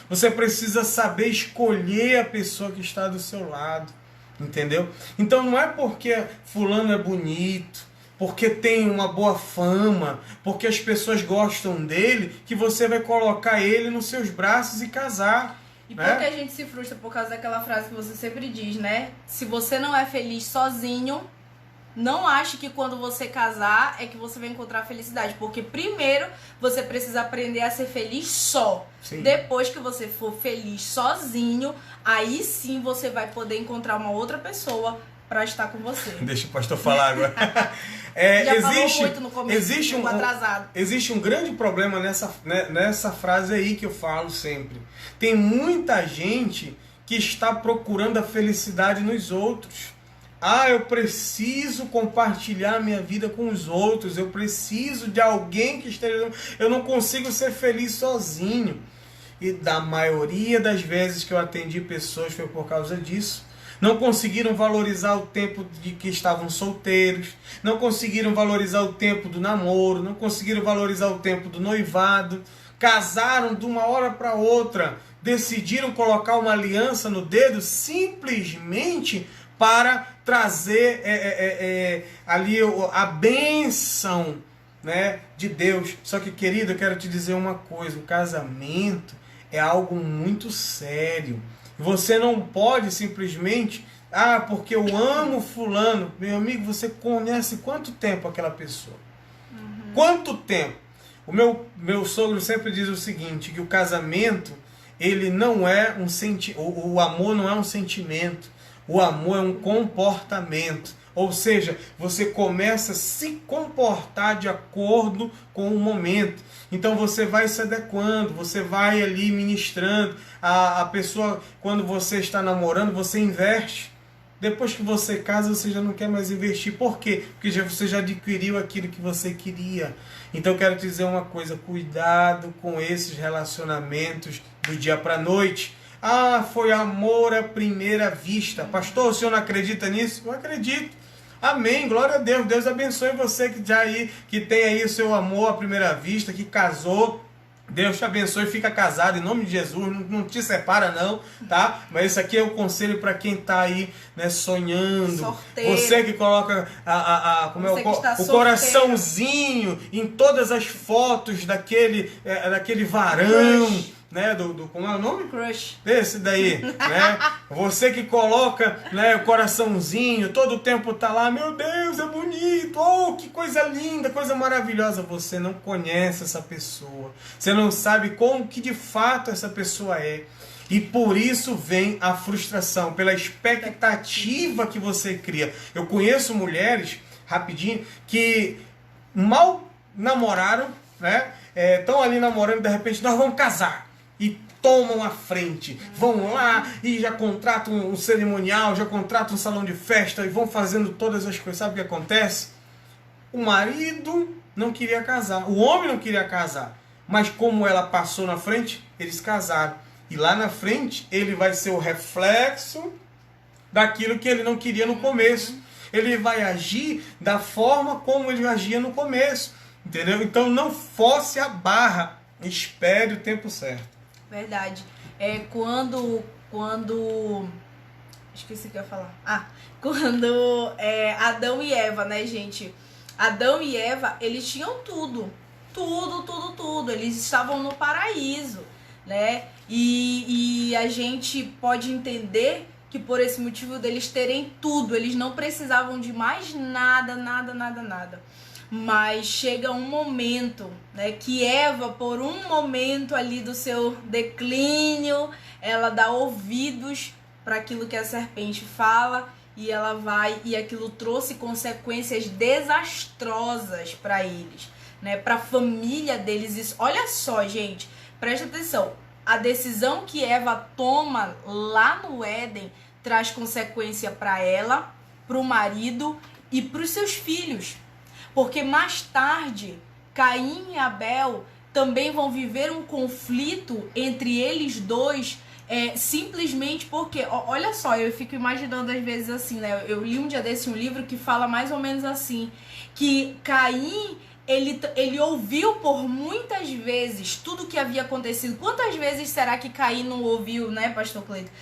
Você precisa saber escolher a pessoa que está do seu lado. Entendeu? Então não é porque fulano é bonito, porque tem uma boa fama, porque as pessoas gostam dele, que você vai colocar ele nos seus braços e casar. E por que a gente se frustra? Por causa daquela frase que você sempre diz, né? Se você não é feliz sozinho, não ache que quando você casar é que você vai encontrar felicidade. Porque primeiro você precisa aprender a ser feliz só. Sim. Depois que você for feliz sozinho, aí sim você vai poder encontrar uma outra pessoa para estar com você. Deixa o pastor falar agora. Falou muito no começo, existe um grande problema nessa frase aí que eu falo sempre. Tem muita gente que está procurando a felicidade nos outros. Eu preciso compartilhar minha vida com os outros. Eu preciso de alguém que esteja... Eu não consigo ser feliz sozinho. E da maioria das vezes que eu atendi pessoas foi por causa disso. Não conseguiram valorizar o tempo de que estavam solteiros. Não conseguiram valorizar o tempo do namoro. Não conseguiram valorizar o tempo do noivado. Casaram de uma hora para outra. Decidiram colocar uma aliança no dedo simplesmente para trazer ali a bênção, né, de Deus. Só que, querido, eu quero te dizer uma coisa: o casamento é algo muito sério. Você não pode simplesmente, porque eu amo fulano. Meu amigo, você conhece quanto tempo aquela pessoa? Quanto tempo? O meu sogro sempre diz o seguinte, que o casamento, ele não é o amor não é um sentimento, o amor é um comportamento. Ou seja, você começa a se comportar de acordo com o momento. Então você vai se adequando, você vai ali ministrando. A pessoa, quando você está namorando, você investe. Depois que você casa, você já não quer mais investir. Por quê? Porque você já adquiriu aquilo que você queria. Então eu quero te dizer uma coisa: cuidado com esses relacionamentos do dia para a noite. Foi amor à primeira vista. Pastor, o senhor não acredita nisso? Eu acredito. Amém, glória a Deus. Deus abençoe você que tem aí o seu amor à primeira vista, que casou. Deus te abençoe, fica casado em nome de Jesus, não te separa não, tá? Mas isso aqui é o conselho para quem tá aí, né, sonhando. Sorteiro. Você que coloca o coraçãozinho em todas as fotos daquele varão. Crush. Né, como é o nome? Crush. Esse daí, né? Você que coloca, né, o coraçãozinho, todo o tempo tá lá, meu Deus, é bonito, que coisa linda, coisa maravilhosa. Você não conhece essa pessoa, você não sabe como que de fato essa pessoa é. E por isso vem a frustração, pela expectativa que você cria. Eu conheço mulheres, rapidinho, que mal namoraram, né? Estão ali namorando e de repente nós vamos casar. E tomam a frente, vão lá e já contratam um cerimonial, já contratam um salão de festa e vão fazendo todas as coisas. Sabe o que acontece? O marido não queria casar, o homem não queria casar, mas como ela passou na frente, eles casaram. E lá na frente ele vai ser o reflexo daquilo que ele não queria no começo. Ele vai agir da forma como ele agia no começo, entendeu? Então não force a barra, espere o tempo certo. Verdade. Quando esqueci o que eu ia falar. Quando Adão e Eva, né, gente? Adão e Eva, eles tinham tudo. Tudo. Eles estavam no paraíso, né? E a gente pode entender que por esse motivo deles terem tudo, eles não precisavam de mais nada. Mas chega um momento, né, que Eva, por um momento ali do seu declínio, ela dá ouvidos para aquilo que a serpente fala e ela vai, e aquilo trouxe consequências desastrosas para eles, né, para a família deles. Isso, olha só, gente, presta atenção, a decisão que Eva toma lá no Éden traz consequência para ela, para o marido e para os seus filhos. Porque mais tarde, Caim e Abel também vão viver um conflito entre eles dois, simplesmente porque, olha só, eu fico imaginando às vezes assim, né? Eu li um dia desse um livro que fala mais ou menos assim, que Caim, ele ouviu por muitas vezes tudo que havia acontecido. Quantas vezes será que Caim não ouviu, né, pastor Cleito?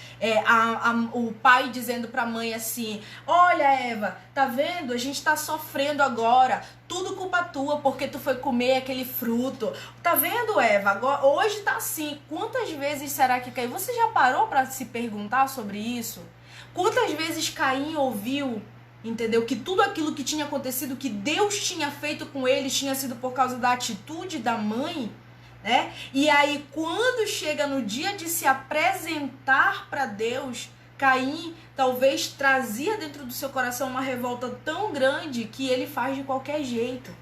O pai dizendo pra mãe assim: olha, Eva, tá vendo? A gente tá sofrendo agora. Tudo culpa tua, porque tu foi comer aquele fruto. Tá vendo, Eva? Agora, hoje tá assim. Quantas vezes será que Caim... Você já parou pra se perguntar sobre isso? Quantas vezes Caim ouviu, entendeu? Que tudo aquilo que tinha acontecido, que Deus tinha feito com eles, tinha sido por causa da atitude da mãe, né? E aí, quando chega no dia de se apresentar para Deus, Caim talvez trazia dentro do seu coração uma revolta tão grande que ele faz de qualquer jeito,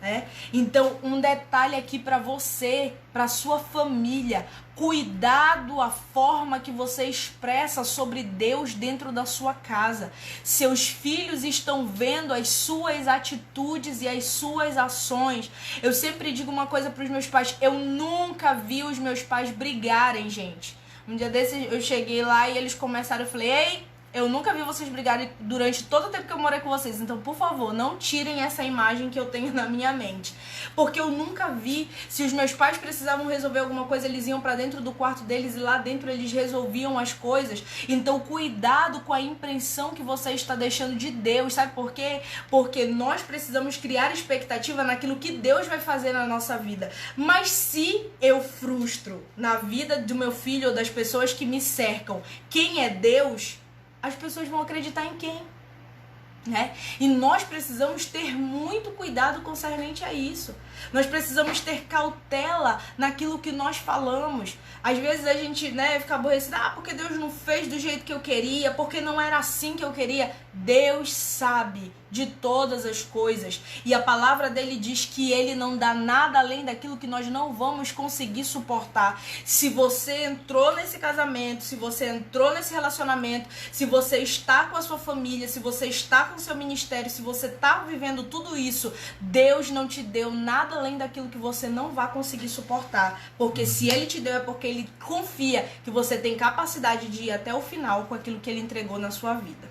né? Então, um detalhe aqui para você, para sua família: cuidado a forma que você expressa sobre Deus dentro da sua casa. Seus filhos estão vendo as suas atitudes e as suas ações. Eu sempre digo uma coisa para os meus pais: eu nunca vi os meus pais brigarem, gente. Um dia desses eu cheguei lá e eles começaram, eu falei: ei, Eu nunca vi vocês brigarem durante todo o tempo que eu morei com vocês. Então, por favor, não tirem essa imagem que eu tenho na minha mente. Porque eu nunca vi, se os meus pais precisavam resolver alguma coisa, eles iam pra dentro do quarto deles e lá dentro eles resolviam as coisas. Então, cuidado com a impressão que você está deixando de Deus. Sabe por quê? Porque nós precisamos criar expectativa naquilo que Deus vai fazer na nossa vida. Mas se eu frustro na vida do meu filho ou das pessoas que me cercam quem é Deus, as pessoas vão acreditar em quem? Né? E nós precisamos ter muito cuidado concernente a isso. Nós precisamos ter cautela naquilo que nós falamos. Às vezes a gente, né, fica aborrecido, porque Deus não fez do jeito que eu queria, porque não era assim que eu queria. Deus sabe de todas as coisas. E a palavra dele diz que ele não dá nada além daquilo que nós não vamos conseguir suportar. Se você entrou nesse casamento, se você entrou nesse relacionamento, se você está com a sua família, se você está com o seu ministério, se você está vivendo tudo isso, Deus não te deu nada além daquilo que você não vai conseguir suportar. Porque se ele te deu é porque ele confia que você tem capacidade de ir até o final com aquilo que ele entregou na sua vida.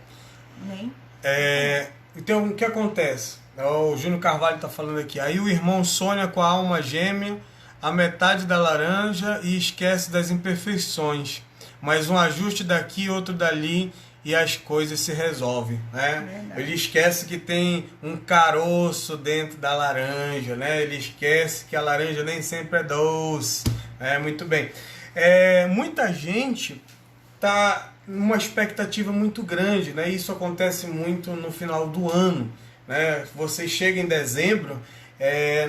Amém? Então, o que acontece? O Júnior Carvalho está falando aqui. Aí o irmão sonha com a alma gêmea, a metade da laranja e esquece das imperfeições. Mas um ajuste daqui, outro dali e as coisas se resolvem, né? Ele esquece que tem um caroço dentro da laranja, né? Ele esquece que a laranja nem sempre é doce. Muito bem. Muita gente está numa expectativa muito grande, né? Isso acontece muito no final do ano, né? Você chega em dezembro,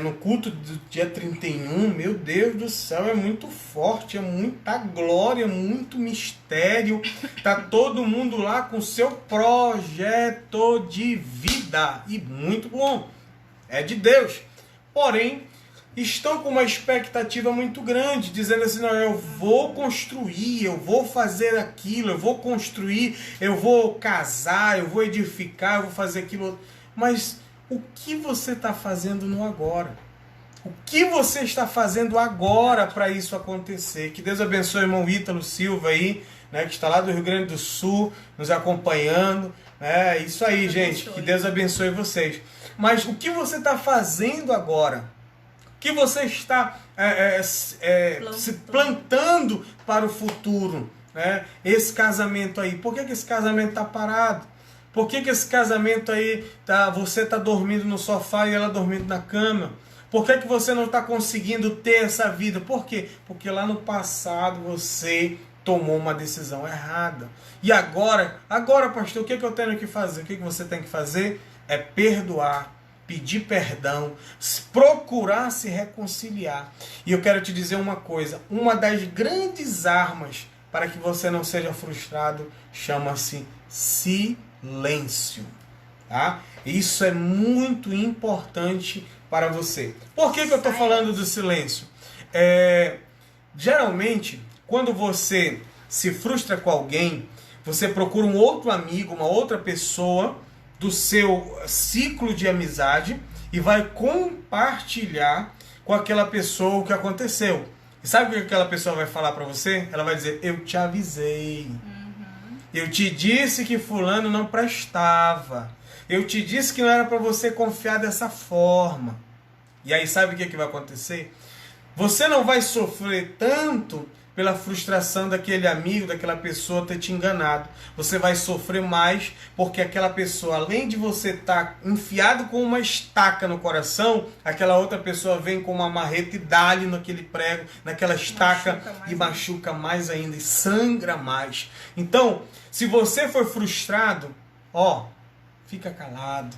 no culto do dia 31, meu Deus do céu, é muito forte, é muita glória, muito mistério, tá todo mundo lá com seu projeto de vida, e muito bom, é de Deus, porém, estão com uma expectativa muito grande, dizendo assim, não, eu vou construir, eu vou fazer aquilo, eu vou construir, eu vou casar, eu vou edificar, eu vou fazer aquilo, mas o que você está fazendo no agora? O que você está fazendo agora para isso acontecer? Que Deus abençoe o irmão Ítalo Silva aí, né, que está lá do Rio Grande do Sul, nos acompanhando. Isso aí, gente, que Deus abençoe vocês. Mas o que você está fazendo agora? O que você está se plantando para o futuro? Né? Esse casamento aí, por que esse casamento está parado? Por que esse casamento aí, você está dormindo no sofá e ela dormindo na cama? Por que você não está conseguindo ter essa vida? Por quê? Porque lá no passado você tomou uma decisão errada. E agora pastor, o que eu tenho que fazer? O que você tem que fazer? É perdoar, pedir perdão, procurar se reconciliar. E eu quero te dizer uma coisa, uma das grandes armas para que você não seja frustrado chama-se silêncio. Tá? Isso é muito importante para você. Por que eu estou falando do silêncio? Geralmente, quando você se frustra com alguém, você procura um outro amigo, uma outra pessoa do seu ciclo de amizade e vai compartilhar com aquela pessoa o que aconteceu. E sabe o que aquela pessoa vai falar para você? Ela vai dizer, eu te avisei. Eu te disse que fulano não prestava. Eu te disse que não era para você confiar dessa forma. E aí sabe o que vai acontecer? Você não vai sofrer tanto pela frustração daquele amigo, daquela pessoa ter te enganado. Você vai sofrer mais porque aquela pessoa, além de você estar enfiado com uma estaca no coração, aquela outra pessoa vem com uma marreta e dá-lhe naquele prego, naquela estaca e machuca mais ainda e sangra mais. Então, se você for frustrado, fica calado.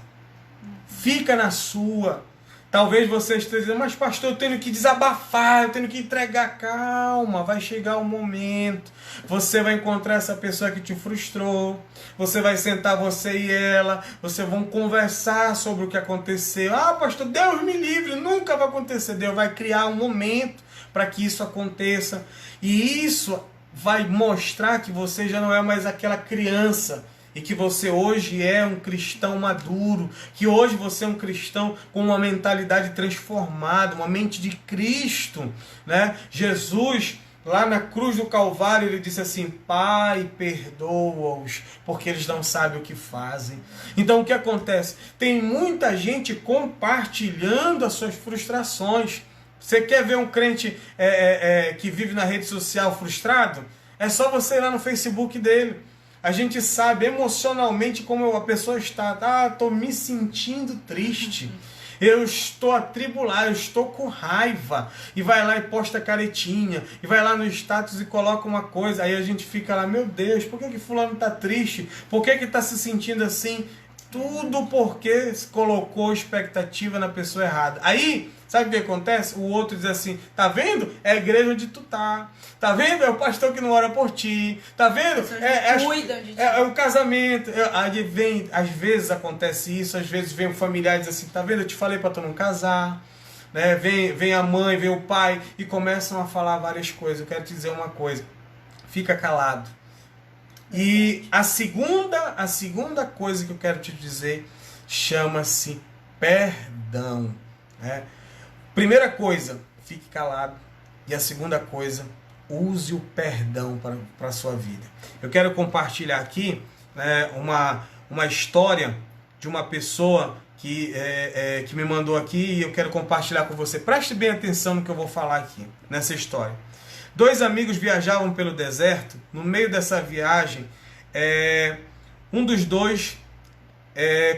Fica na sua. Talvez você esteja dizendo, mas pastor, eu tenho que desabafar, eu tenho que entregar. Calma, vai chegar o momento. Você vai encontrar essa pessoa que te frustrou. Você vai sentar, você e ela. Vocês vão conversar sobre o que aconteceu. Pastor, Deus me livre, nunca vai acontecer. Deus vai criar um momento para que isso aconteça. E isso vai mostrar que você já não é mais aquela criança. E que você hoje é um cristão maduro, que hoje você é um cristão com uma mentalidade transformada, uma mente de Cristo, né? Jesus, lá na cruz do Calvário, ele disse assim: Pai, perdoa-os, porque eles não sabem o que fazem. Então o que acontece? Tem muita gente compartilhando as suas frustrações. Você quer ver um crente que vive na rede social frustrado? É só você ir lá no Facebook dele. A gente sabe emocionalmente como a pessoa está. Ah, estou me sentindo triste. Eu estou atribulado, eu estou com raiva. E vai lá e posta caretinha. E vai lá no status e coloca uma coisa. Aí a gente fica lá, meu Deus, por que fulano está triste? Por que está se sentindo assim? Tudo porque colocou expectativa na pessoa errada. Aí, sabe o que acontece? O outro diz assim: tá vendo? É a igreja onde tu tá. Tá vendo? É o pastor que não ora por ti. Tá vendo? É o casamento. Às vezes acontece isso, às vezes vem um familiar e diz assim: tá vendo? Eu te falei pra tu não casar. Né? Vem a mãe, vem o pai e começam a falar várias coisas. Eu quero te dizer uma coisa: fica calado. E a segunda coisa que eu quero te dizer chama-se perdão. Né? Primeira coisa, fique calado. E a segunda coisa, use o perdão para a sua vida. Eu quero compartilhar aqui, né, uma história de uma pessoa que me mandou aqui e eu quero compartilhar com você. Preste bem atenção no que eu vou falar aqui, nessa história. 2 amigos viajavam pelo deserto. No meio dessa viagem, um dos dois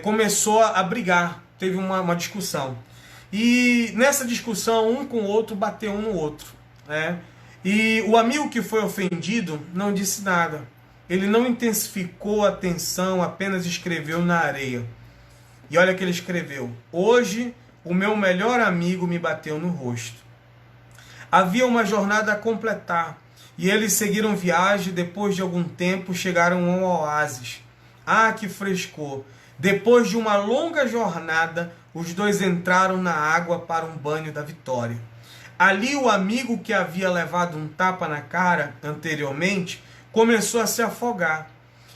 começou a brigar. Teve uma discussão. E nessa discussão, um com o outro bateu um no outro. Né? E o amigo que foi ofendido não disse nada. Ele não intensificou a tensão, apenas escreveu na areia. E olha o que ele escreveu: hoje, o meu melhor amigo me bateu no rosto. Havia uma jornada a completar, e eles seguiram viagem. Depois de algum tempo, chegaram a um oásis. Ah, que frescor! Depois de uma longa jornada, os dois entraram na água para um banho da vitória. Ali, o amigo que havia levado um tapa na cara anteriormente, começou a se afogar.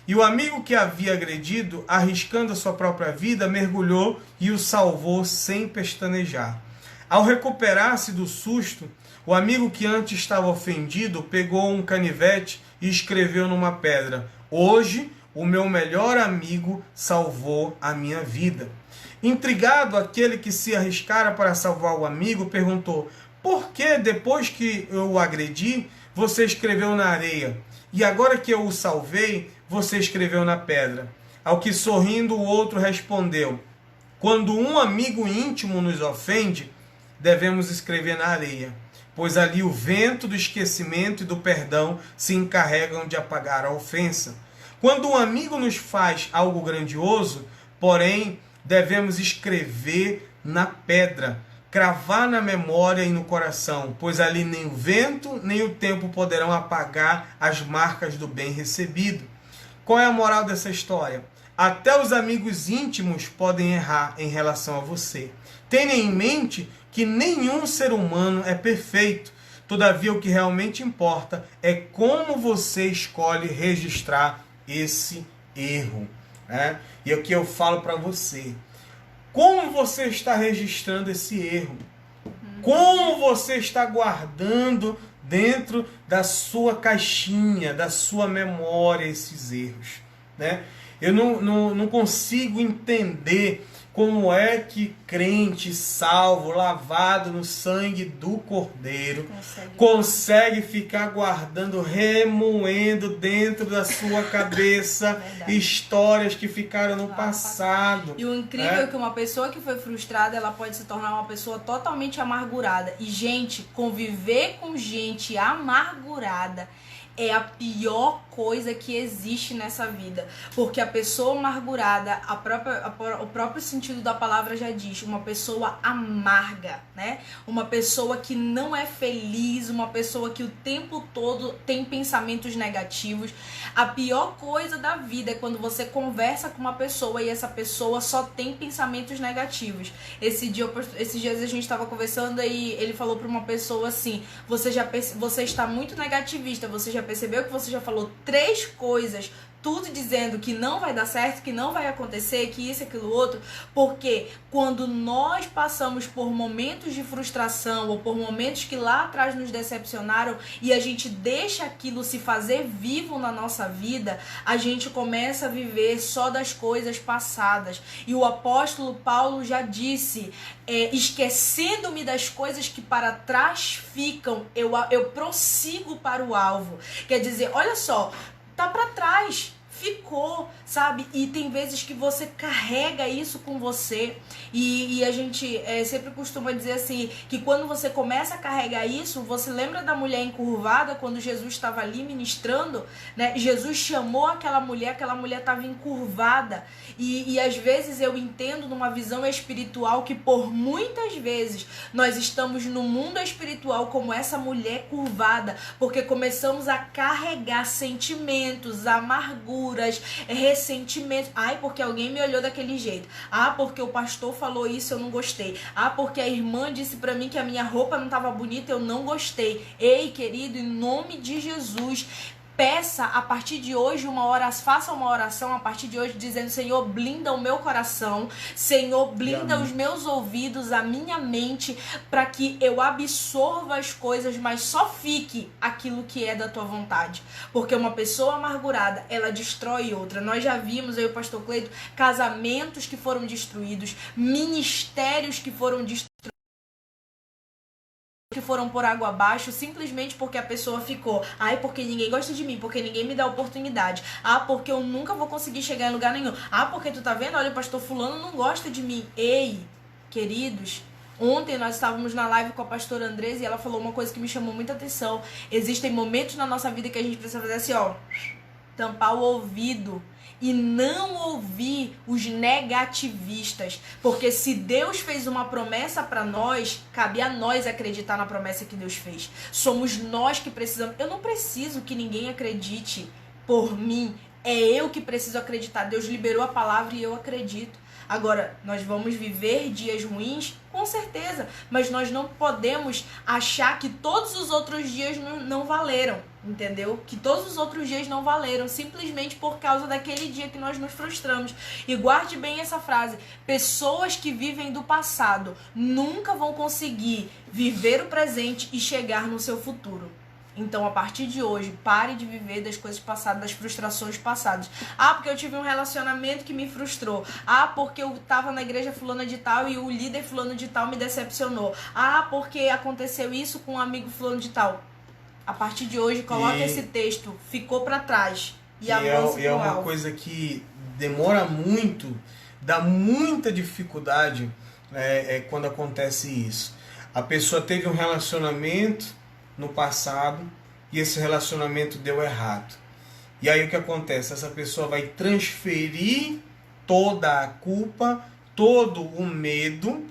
E o amigo que havia agredido, arriscando a sua própria vida, mergulhou e o salvou sem pestanejar. Ao recuperar-se do susto, o amigo que antes estava ofendido pegou um canivete e escreveu numa pedra: hoje, o meu melhor amigo salvou a minha vida. Intrigado, aquele que se arriscara para salvar o amigo perguntou: por que depois que eu o agredi, você escreveu na areia? E agora que eu o salvei, você escreveu na pedra? Ao que, sorrindo, o outro respondeu: quando um amigo íntimo nos ofende, devemos escrever na areia, pois ali o vento do esquecimento e do perdão se encarregam de apagar a ofensa. Quando um amigo nos faz algo grandioso, porém, devemos escrever na pedra, cravar na memória e no coração, pois ali nem o vento nem o tempo poderão apagar as marcas do bem recebido. Qual é a moral dessa história? Até os amigos íntimos podem errar em relação a você. Tenha em mente que nenhum ser humano é perfeito. Todavia, o que realmente importa é como você escolhe registrar esse erro. Né? E aqui eu falo para você: como você está registrando esse erro? Como você está guardando dentro da sua caixinha, da sua memória, esses erros? Né? Eu não consigo entender como é que crente salvo, lavado no sangue do Cordeiro, consegue ficar guardando, remoendo dentro da sua cabeça histórias que ficaram no passado. E o incrível é que uma pessoa que foi frustrada, ela pode se tornar uma pessoa totalmente amargurada. E, gente, conviver com gente amargurada é a pior coisa que existe nessa vida, porque a pessoa amargurada, o próprio sentido da palavra já diz, uma pessoa amarga, né? Uma pessoa que não é feliz, uma pessoa que o tempo todo tem pensamentos negativos. A pior coisa da vida é quando você conversa com uma pessoa e essa pessoa só tem pensamentos negativos. Esses dias a gente estava conversando e ele falou para uma pessoa assim: você está muito negativista, você já percebeu que você já falou 3 coisas tudo dizendo que não vai dar certo, que não vai acontecer, que isso, aquilo, outro, porque quando nós passamos por momentos de frustração ou por momentos que lá atrás nos decepcionaram e a gente deixa aquilo se fazer vivo na nossa vida, a gente começa a viver só das coisas passadas. E o apóstolo Paulo já disse, esquecendo-me das coisas que para trás ficam, eu prossigo para o alvo. Quer dizer, olha só, tá para trás, ficou, sabe? E tem vezes que você carrega isso com você e a gente sempre costuma dizer assim, que quando você começa a carregar isso, você lembra da mulher encurvada, quando Jesus estava ali ministrando, né? Jesus chamou aquela mulher estava encurvada e às vezes eu entendo numa visão espiritual que por muitas vezes nós estamos no mundo espiritual como essa mulher curvada, porque começamos a carregar sentimentos, amarguras, ressentimentos. Ai, porque alguém me olhou daquele jeito. Ah, porque o pastor falou isso, eu não gostei. Ah, porque a irmã disse pra mim que a minha roupa não estava bonita, eu não gostei. Ei, querido, em nome de Jesus, peça a partir de hoje faça uma oração a partir de hoje dizendo: Senhor, blinda o meu coração, Senhor, blinda os meus ouvidos, a minha mente, para que eu absorva as coisas, mas só fique aquilo que é da tua vontade. Porque uma pessoa amargurada, ela destrói outra. Nós já vimos, eu e o pastor Cleito, casamentos que foram destruídos, ministérios que foram destruídos, que foram por água abaixo, simplesmente porque a pessoa ficou: ai, porque ninguém gosta de mim, porque ninguém me dá oportunidade, ah, porque eu nunca vou conseguir chegar em lugar nenhum, ah, porque tu tá vendo, olha, o pastor fulano não gosta de mim. Ei, queridos, ontem nós estávamos na live com a pastora Andresa e ela falou uma coisa que me chamou muita atenção. Existem momentos na nossa vida que a gente precisa fazer assim, ó, tampar o ouvido e não ouvir os negativistas, porque se Deus fez uma promessa para nós, cabe a nós acreditar na promessa que Deus fez. Somos nós que precisamos. Eu não preciso que ninguém acredite por mim, é eu que preciso acreditar. Deus liberou a palavra e eu acredito. Agora, nós vamos viver dias ruins? Com certeza, mas nós não podemos achar que todos os outros dias não valeram, entendeu? Que todos os outros dias não valeram, simplesmente por causa daquele dia que nós nos frustramos. E guarde bem essa frase: pessoas que vivem do passado nunca vão conseguir viver o presente e chegar no seu futuro. Então, a partir de hoje, pare de viver das coisas passadas, das frustrações passadas. Ah, porque eu tive um relacionamento que me frustrou. Ah, porque eu estava na igreja fulana de tal e o líder fulano de tal me decepcionou. Ah, porque aconteceu isso com um amigo fulano de tal. A partir de hoje, coloque esse texto, ficou para trás. E avance pro alvo. É uma coisa que demora muito, dá muita dificuldade quando acontece isso. A pessoa teve um relacionamento no passado e esse relacionamento deu errado. E aí o que acontece? Essa pessoa vai transferir toda a culpa, todo o medo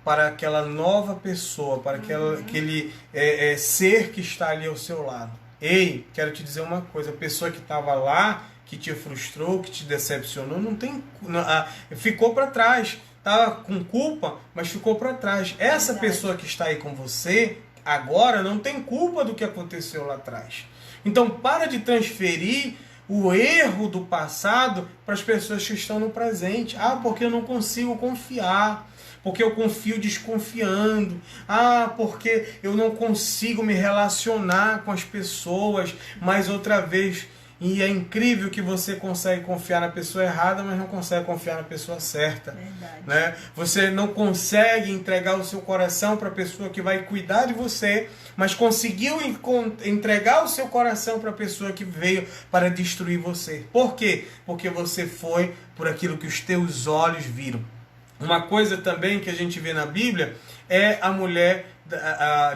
para aquela nova pessoa, para aquele ser que está ali ao seu lado. Ei, quero te dizer uma coisa: a pessoa que estava lá, que te frustrou, que te decepcionou, ficou para trás. Estava com culpa, mas ficou para trás. Essa pessoa que está aí com você agora não tem culpa do que aconteceu lá atrás. Então para de transferir o erro do passado para as pessoas que estão no presente. Ah, porque eu não consigo confiar, porque eu confio desconfiando. Ah, porque eu não consigo me relacionar com as pessoas. Mais outra vez, e é incrível que você consegue confiar na pessoa errada, mas não consegue confiar na pessoa certa. Verdade. Né? Você não consegue entregar o seu coração para a pessoa que vai cuidar de você, mas conseguiu entregar o seu coração para a pessoa que veio para destruir você. Por quê? Porque você foi por aquilo que os teus olhos viram. Uma coisa também que a gente vê na Bíblia é a mulher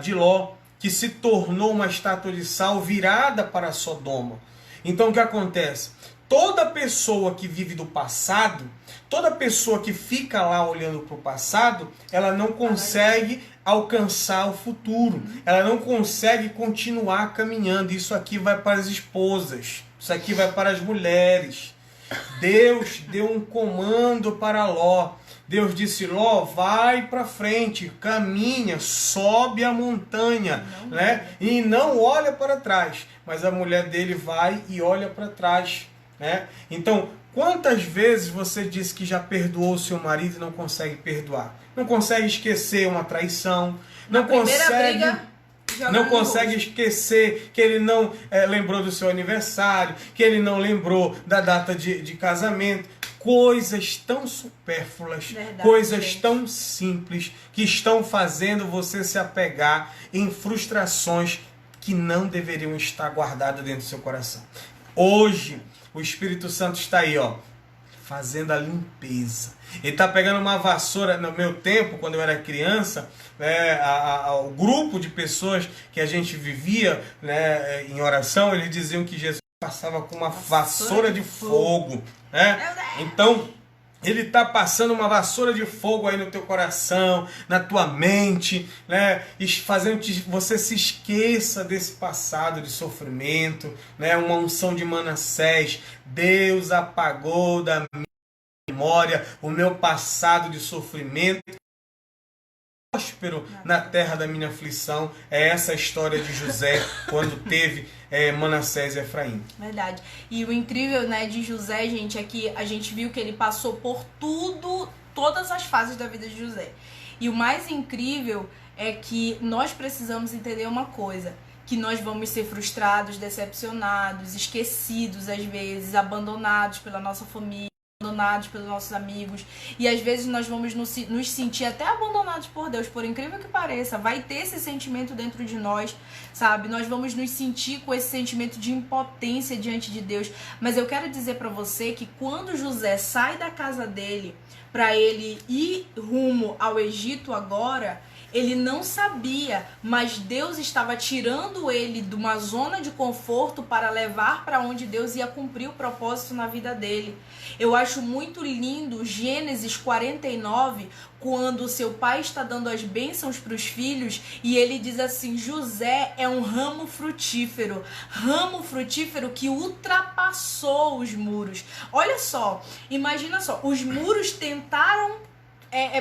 de Ló, que se tornou uma estátua de sal virada para Sodoma. Então o que acontece? Toda pessoa que vive do passado, toda pessoa que fica lá olhando para o passado, ela não consegue alcançar o futuro. Ela não consegue continuar caminhando. Isso aqui vai para as esposas. Isso aqui vai para as mulheres. Deus deu um comando para Ló. Deus disse: Ló, vai para frente, caminha, sobe a montanha, né? E não olha para trás. Mas a mulher dele vai e olha para trás. né? Então, quantas vezes você disse que já perdoou o seu marido e não consegue perdoar? Não consegue esquecer uma traição, não consegue esquecer que ele não lembrou do seu aniversário, que ele não lembrou da data de casamento. Coisas tão supérfluas, verdade, coisas gente, tão simples que estão fazendo você se apegar em frustrações que não deveriam estar guardadas dentro do seu coração. Hoje, o Espírito Santo está aí, ó, fazendo a limpeza. Ele está pegando uma vassoura. No meu tempo, quando eu era criança, o grupo de pessoas que a gente vivia, né, em oração, eles diziam que Jesus passava com uma vassoura de fogo, né? Então, ele está passando uma vassoura de fogo aí no teu coração, na tua mente, né? Fazendo que você se esqueça desse passado de sofrimento, né? Uma unção de Manassés. Deus apagou da minha memória o meu passado de sofrimento. Próspero na terra da minha aflição. É essa a história de José quando teve Manassés e Efraim. Verdade. E o incrível, né, de José, gente, é que a gente viu que ele passou por todas as fases da vida de José. E o mais incrível é que nós precisamos entender uma coisa, que nós vamos ser frustrados, decepcionados, esquecidos às vezes, abandonados pela nossa família, abandonados pelos nossos amigos, e às vezes nós vamos nos sentir até abandonados por Deus, por incrível que pareça, vai ter esse sentimento dentro de nós, sabe? Nós vamos nos sentir com esse sentimento de impotência diante de Deus, mas eu quero dizer para você que quando José sai da casa dele para ele ir rumo ao Egito agora, ele não sabia, mas Deus estava tirando ele de uma zona de conforto para levar para onde Deus ia cumprir o propósito na vida dele. Eu acho muito lindo Gênesis 49, quando seu pai está dando as bênçãos para os filhos e ele diz assim: José é um ramo frutífero que ultrapassou os muros. Olha só, imagina só, os muros tentaram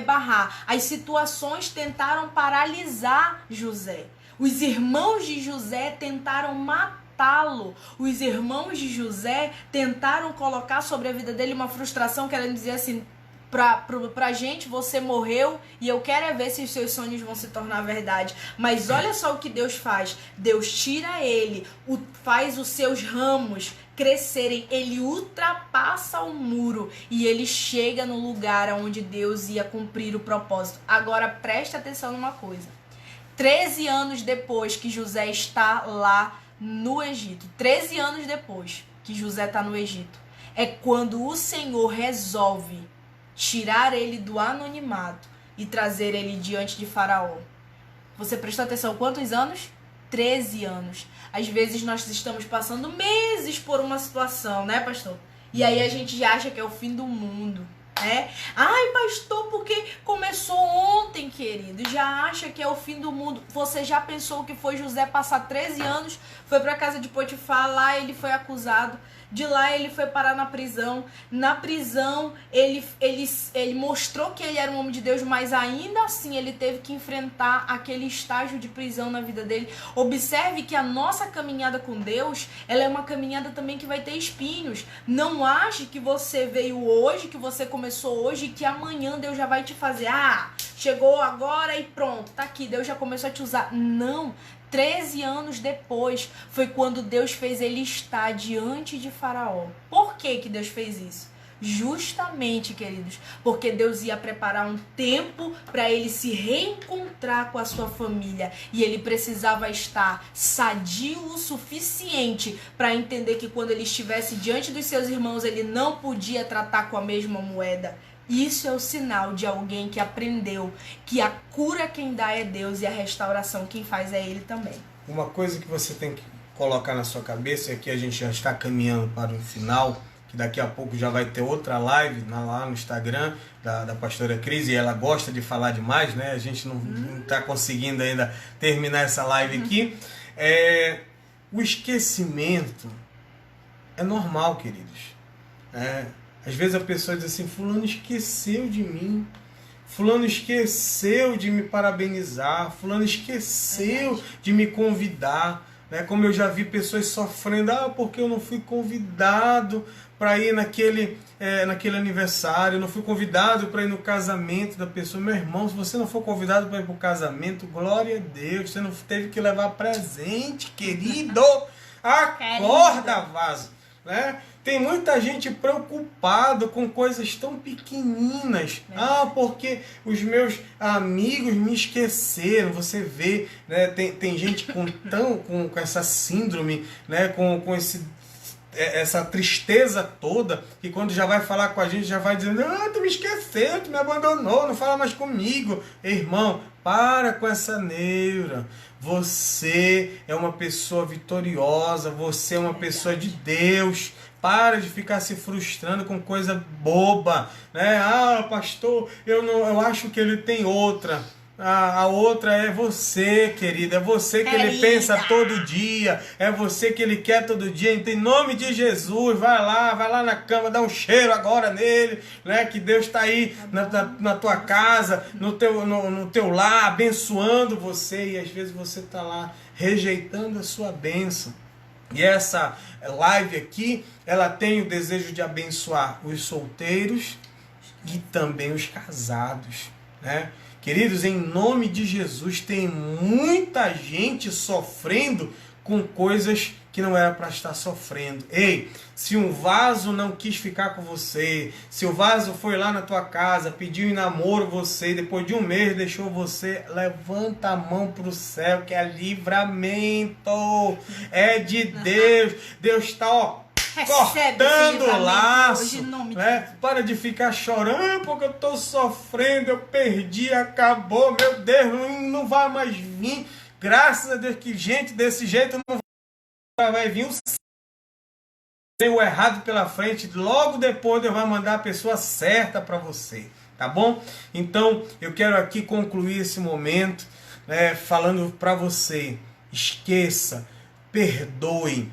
barrar, as situações tentaram paralisar José, os irmãos de José tentaram matá-lo, os irmãos de José tentaram colocar sobre a vida dele uma frustração, querendo dizer assim: pra gente, você morreu e eu quero ver se os seus sonhos vão se tornar verdade. Mas olha só o que Deus faz. Deus tira ele, faz os seus ramos crescerem, ele ultrapassa o muro e ele chega no lugar onde Deus ia cumprir o propósito. Agora preste atenção numa coisa. 13 anos depois que José está lá no Egito, 13 anos depois que José está no Egito, é quando o Senhor resolve tirar ele do anonimato e trazer ele diante de Faraó. Você prestou atenção? Quantos anos? 13 anos. Às vezes nós estamos passando meses por uma situação, né, pastor? E aí a gente já acha que é o fim do mundo, né? Ai, pastor, porque começou ontem, querido. Já acha que é o fim do mundo. Você já pensou que foi José passar 13 anos, foi para casa de Potifar, lá ele foi acusado. De lá ele foi parar na prisão. Na prisão ele mostrou que ele era um homem de Deus, mas ainda assim ele teve que enfrentar aquele estágio de prisão na vida dele. Observe que a nossa caminhada com Deus, ela é uma caminhada também que vai ter espinhos. Não ache que você veio hoje, que você começou hoje e que amanhã Deus já vai te fazer. Chegou agora e pronto, tá aqui, Deus já começou a te usar. Não. 13 anos depois foi quando Deus fez ele estar diante de Faraó. Por que que Deus fez isso? Justamente, queridos, porque Deus ia preparar um tempo para ele se reencontrar com a sua família. E ele precisava estar sadio o suficiente para entender que quando ele estivesse diante dos seus irmãos, ele não podia tratar com a mesma moeda. Isso é o sinal de alguém que aprendeu que a cura quem dá é Deus e a restauração quem faz é Ele também. Uma coisa que você tem que colocar na sua cabeça, é que a gente já está caminhando para o final, que daqui a pouco já vai ter outra live lá no Instagram da pastora Cris, e ela gosta de falar demais, né? A gente não está conseguindo ainda terminar essa live aqui. O esquecimento é normal, queridos. Às vezes a pessoa diz assim: fulano esqueceu de mim, fulano esqueceu de me parabenizar, fulano esqueceu de me convidar, né? Como eu já vi pessoas sofrendo: porque eu não fui convidado para ir naquele aniversário, não fui convidado para ir no casamento da pessoa. Meu irmão, se você não for convidado para ir para o casamento, glória a Deus, você não teve que levar presente, querido. Acorda, vaso, né? Tem muita gente preocupada com coisas tão pequeninas. Porque os meus amigos me esqueceram. Você vê, né? Tem gente com essa síndrome, né? Com essa tristeza toda, que quando já vai falar com a gente, já vai dizendo: tu me esqueceu, tu me abandonou, não fala mais comigo. Irmão, para com essa neura. Você é uma pessoa vitoriosa, você é uma pessoa de Deus. Para de ficar se frustrando com coisa boba, né? Pastor, eu acho que ele tem outra. A outra é você, querida. É você que ele pensa todo dia. É você que ele quer todo dia. Então, em nome de Jesus, vai lá na cama, dá um cheiro agora nele, né? Que Deus está aí na tua casa, no teu lar, abençoando você. E às vezes você está lá rejeitando a sua bênção. E essa live aqui, ela tem o desejo de abençoar os solteiros e também os casados, né? Queridos, em nome de Jesus, tem muita gente sofrendo com coisas que não era para estar sofrendo. Ei, se um vaso não quis ficar com você, se o vaso foi lá na tua casa, pediu em namoro você, e depois de um mês deixou você, levanta a mão para o céu, que é livramento, é de Deus. Deus está, cortando o laço, né? Para de ficar chorando porque eu estou sofrendo, eu perdi, acabou, meu Deus, não vai mais vir. Graças a Deus que gente desse jeito não vai vir, tem o errado pela frente, logo depois Deus vai mandar a pessoa certa para você, tá bom? Então eu quero aqui concluir esse momento, né, falando para você: esqueça, perdoe,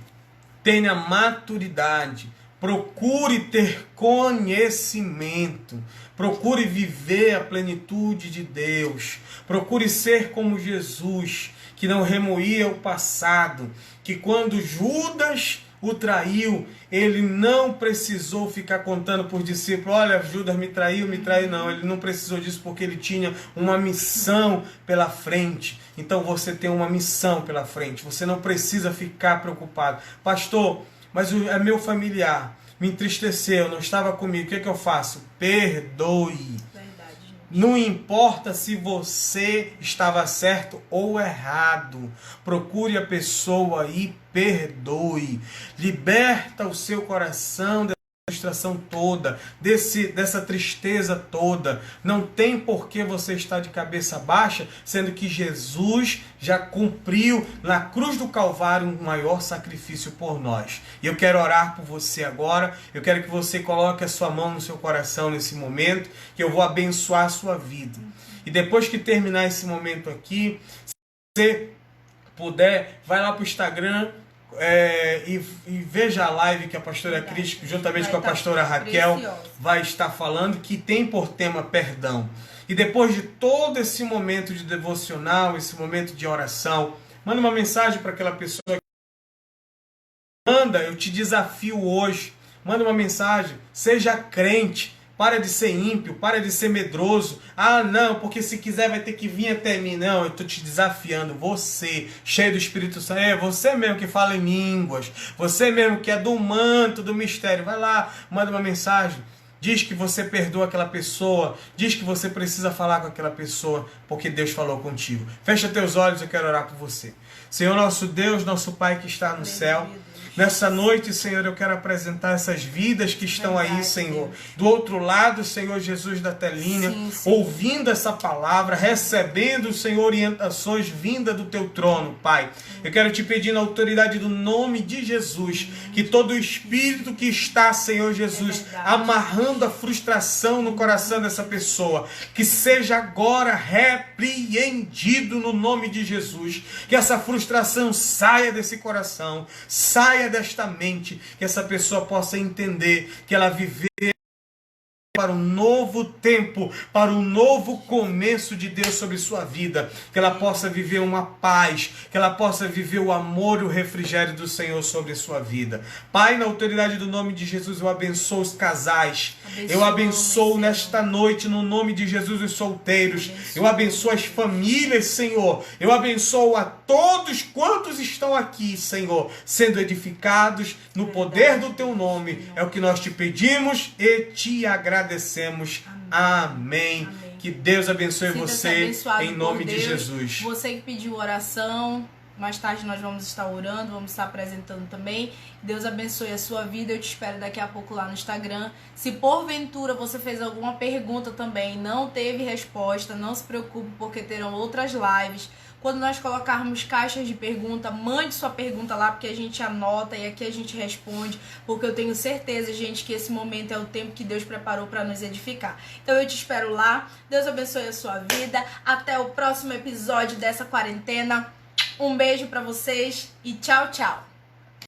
tenha maturidade, procure ter conhecimento, procure viver a plenitude de Deus, procure ser como Jesus, que não remoía o passado, que quando Judas o traiu, ele não precisou ficar contando por discípulos: olha, Judas me traiu, não. Ele não precisou disso porque ele tinha uma missão pela frente. Então você tem uma missão pela frente, você não precisa ficar preocupado. Pastor, mas é meu familiar, me entristeceu, não estava comigo, o que é que eu faço? Perdoe. Não importa se você estava certo ou errado. Procure a pessoa e perdoe. Liberta o seu coração dessa frustração toda, dessa tristeza toda. Não tem por que você estar de cabeça baixa, sendo que Jesus já cumpriu na cruz do Calvário um maior sacrifício por nós. E eu quero orar por você agora. Eu quero que você coloque a sua mão no seu coração nesse momento, que eu vou abençoar a sua vida. E depois que terminar esse momento aqui, se você puder, vai lá para o Instagram, e veja a live que a pastora Cris, juntamente com a pastora Raquel, vai estar falando, que tem por tema perdão. E depois de todo esse momento de devocional, esse momento de oração, manda uma mensagem para aquela pessoa. Eu te desafio hoje, manda uma mensagem: seja crente. Para de ser ímpio, para de ser medroso. Não, porque se quiser vai ter que vir até mim. Não, eu estou te desafiando. Você, cheio do Espírito Santo, você mesmo que fala em línguas, você mesmo que é do manto, do mistério, vai lá, manda uma mensagem. Diz que você perdoa aquela pessoa, diz que você precisa falar com aquela pessoa, porque Deus falou contigo. Fecha teus olhos, eu quero orar por você. Senhor, nosso Deus, nosso Pai que está no céu, nessa noite, Senhor, eu quero apresentar essas vidas que estão aí, Senhor, do outro lado, Senhor Jesus, da telinha, ouvindo essa palavra, recebendo, Senhor, orientações vinda do Teu trono, Pai. Eu quero te pedir na autoridade do nome de Jesus, que todo espírito que está, Senhor Jesus, amarrando a frustração no coração dessa pessoa, que seja agora repreendido no nome de Jesus, que essa frustração saia desse coração, saia desta mente, que essa pessoa possa entender que ela viver para um novo tempo, para um novo começo de Deus sobre sua vida, que ela possa viver uma paz, que ela possa viver o amor e o refrigério do Senhor sobre sua vida. Pai, na autoridade do nome de Jesus, eu abençoo os casais, eu abençoo nesta noite, no nome de Jesus, os solteiros, eu abençoo as famílias, Senhor, eu abençoo a todos quantos estão aqui, Senhor, sendo edificados no poder do Teu nome, é o que nós te pedimos e te agradecemos. Amém. Amém. Que Deus abençoe você em nome de Jesus. Você que pediu oração, mais tarde nós vamos estar orando, vamos estar apresentando também. Deus abençoe a sua vida. Eu te espero daqui a pouco lá no Instagram. Se porventura você fez alguma pergunta também, não teve resposta, não se preocupe, porque terão outras lives. Quando nós colocarmos caixas de pergunta, mande sua pergunta lá, porque a gente anota e aqui a gente responde, porque eu tenho certeza, gente, que esse momento é o tempo que Deus preparou para nos edificar. Então eu te espero lá. Deus abençoe a sua vida. Até o próximo episódio dessa quarentena. Um beijo para vocês e tchau, tchau.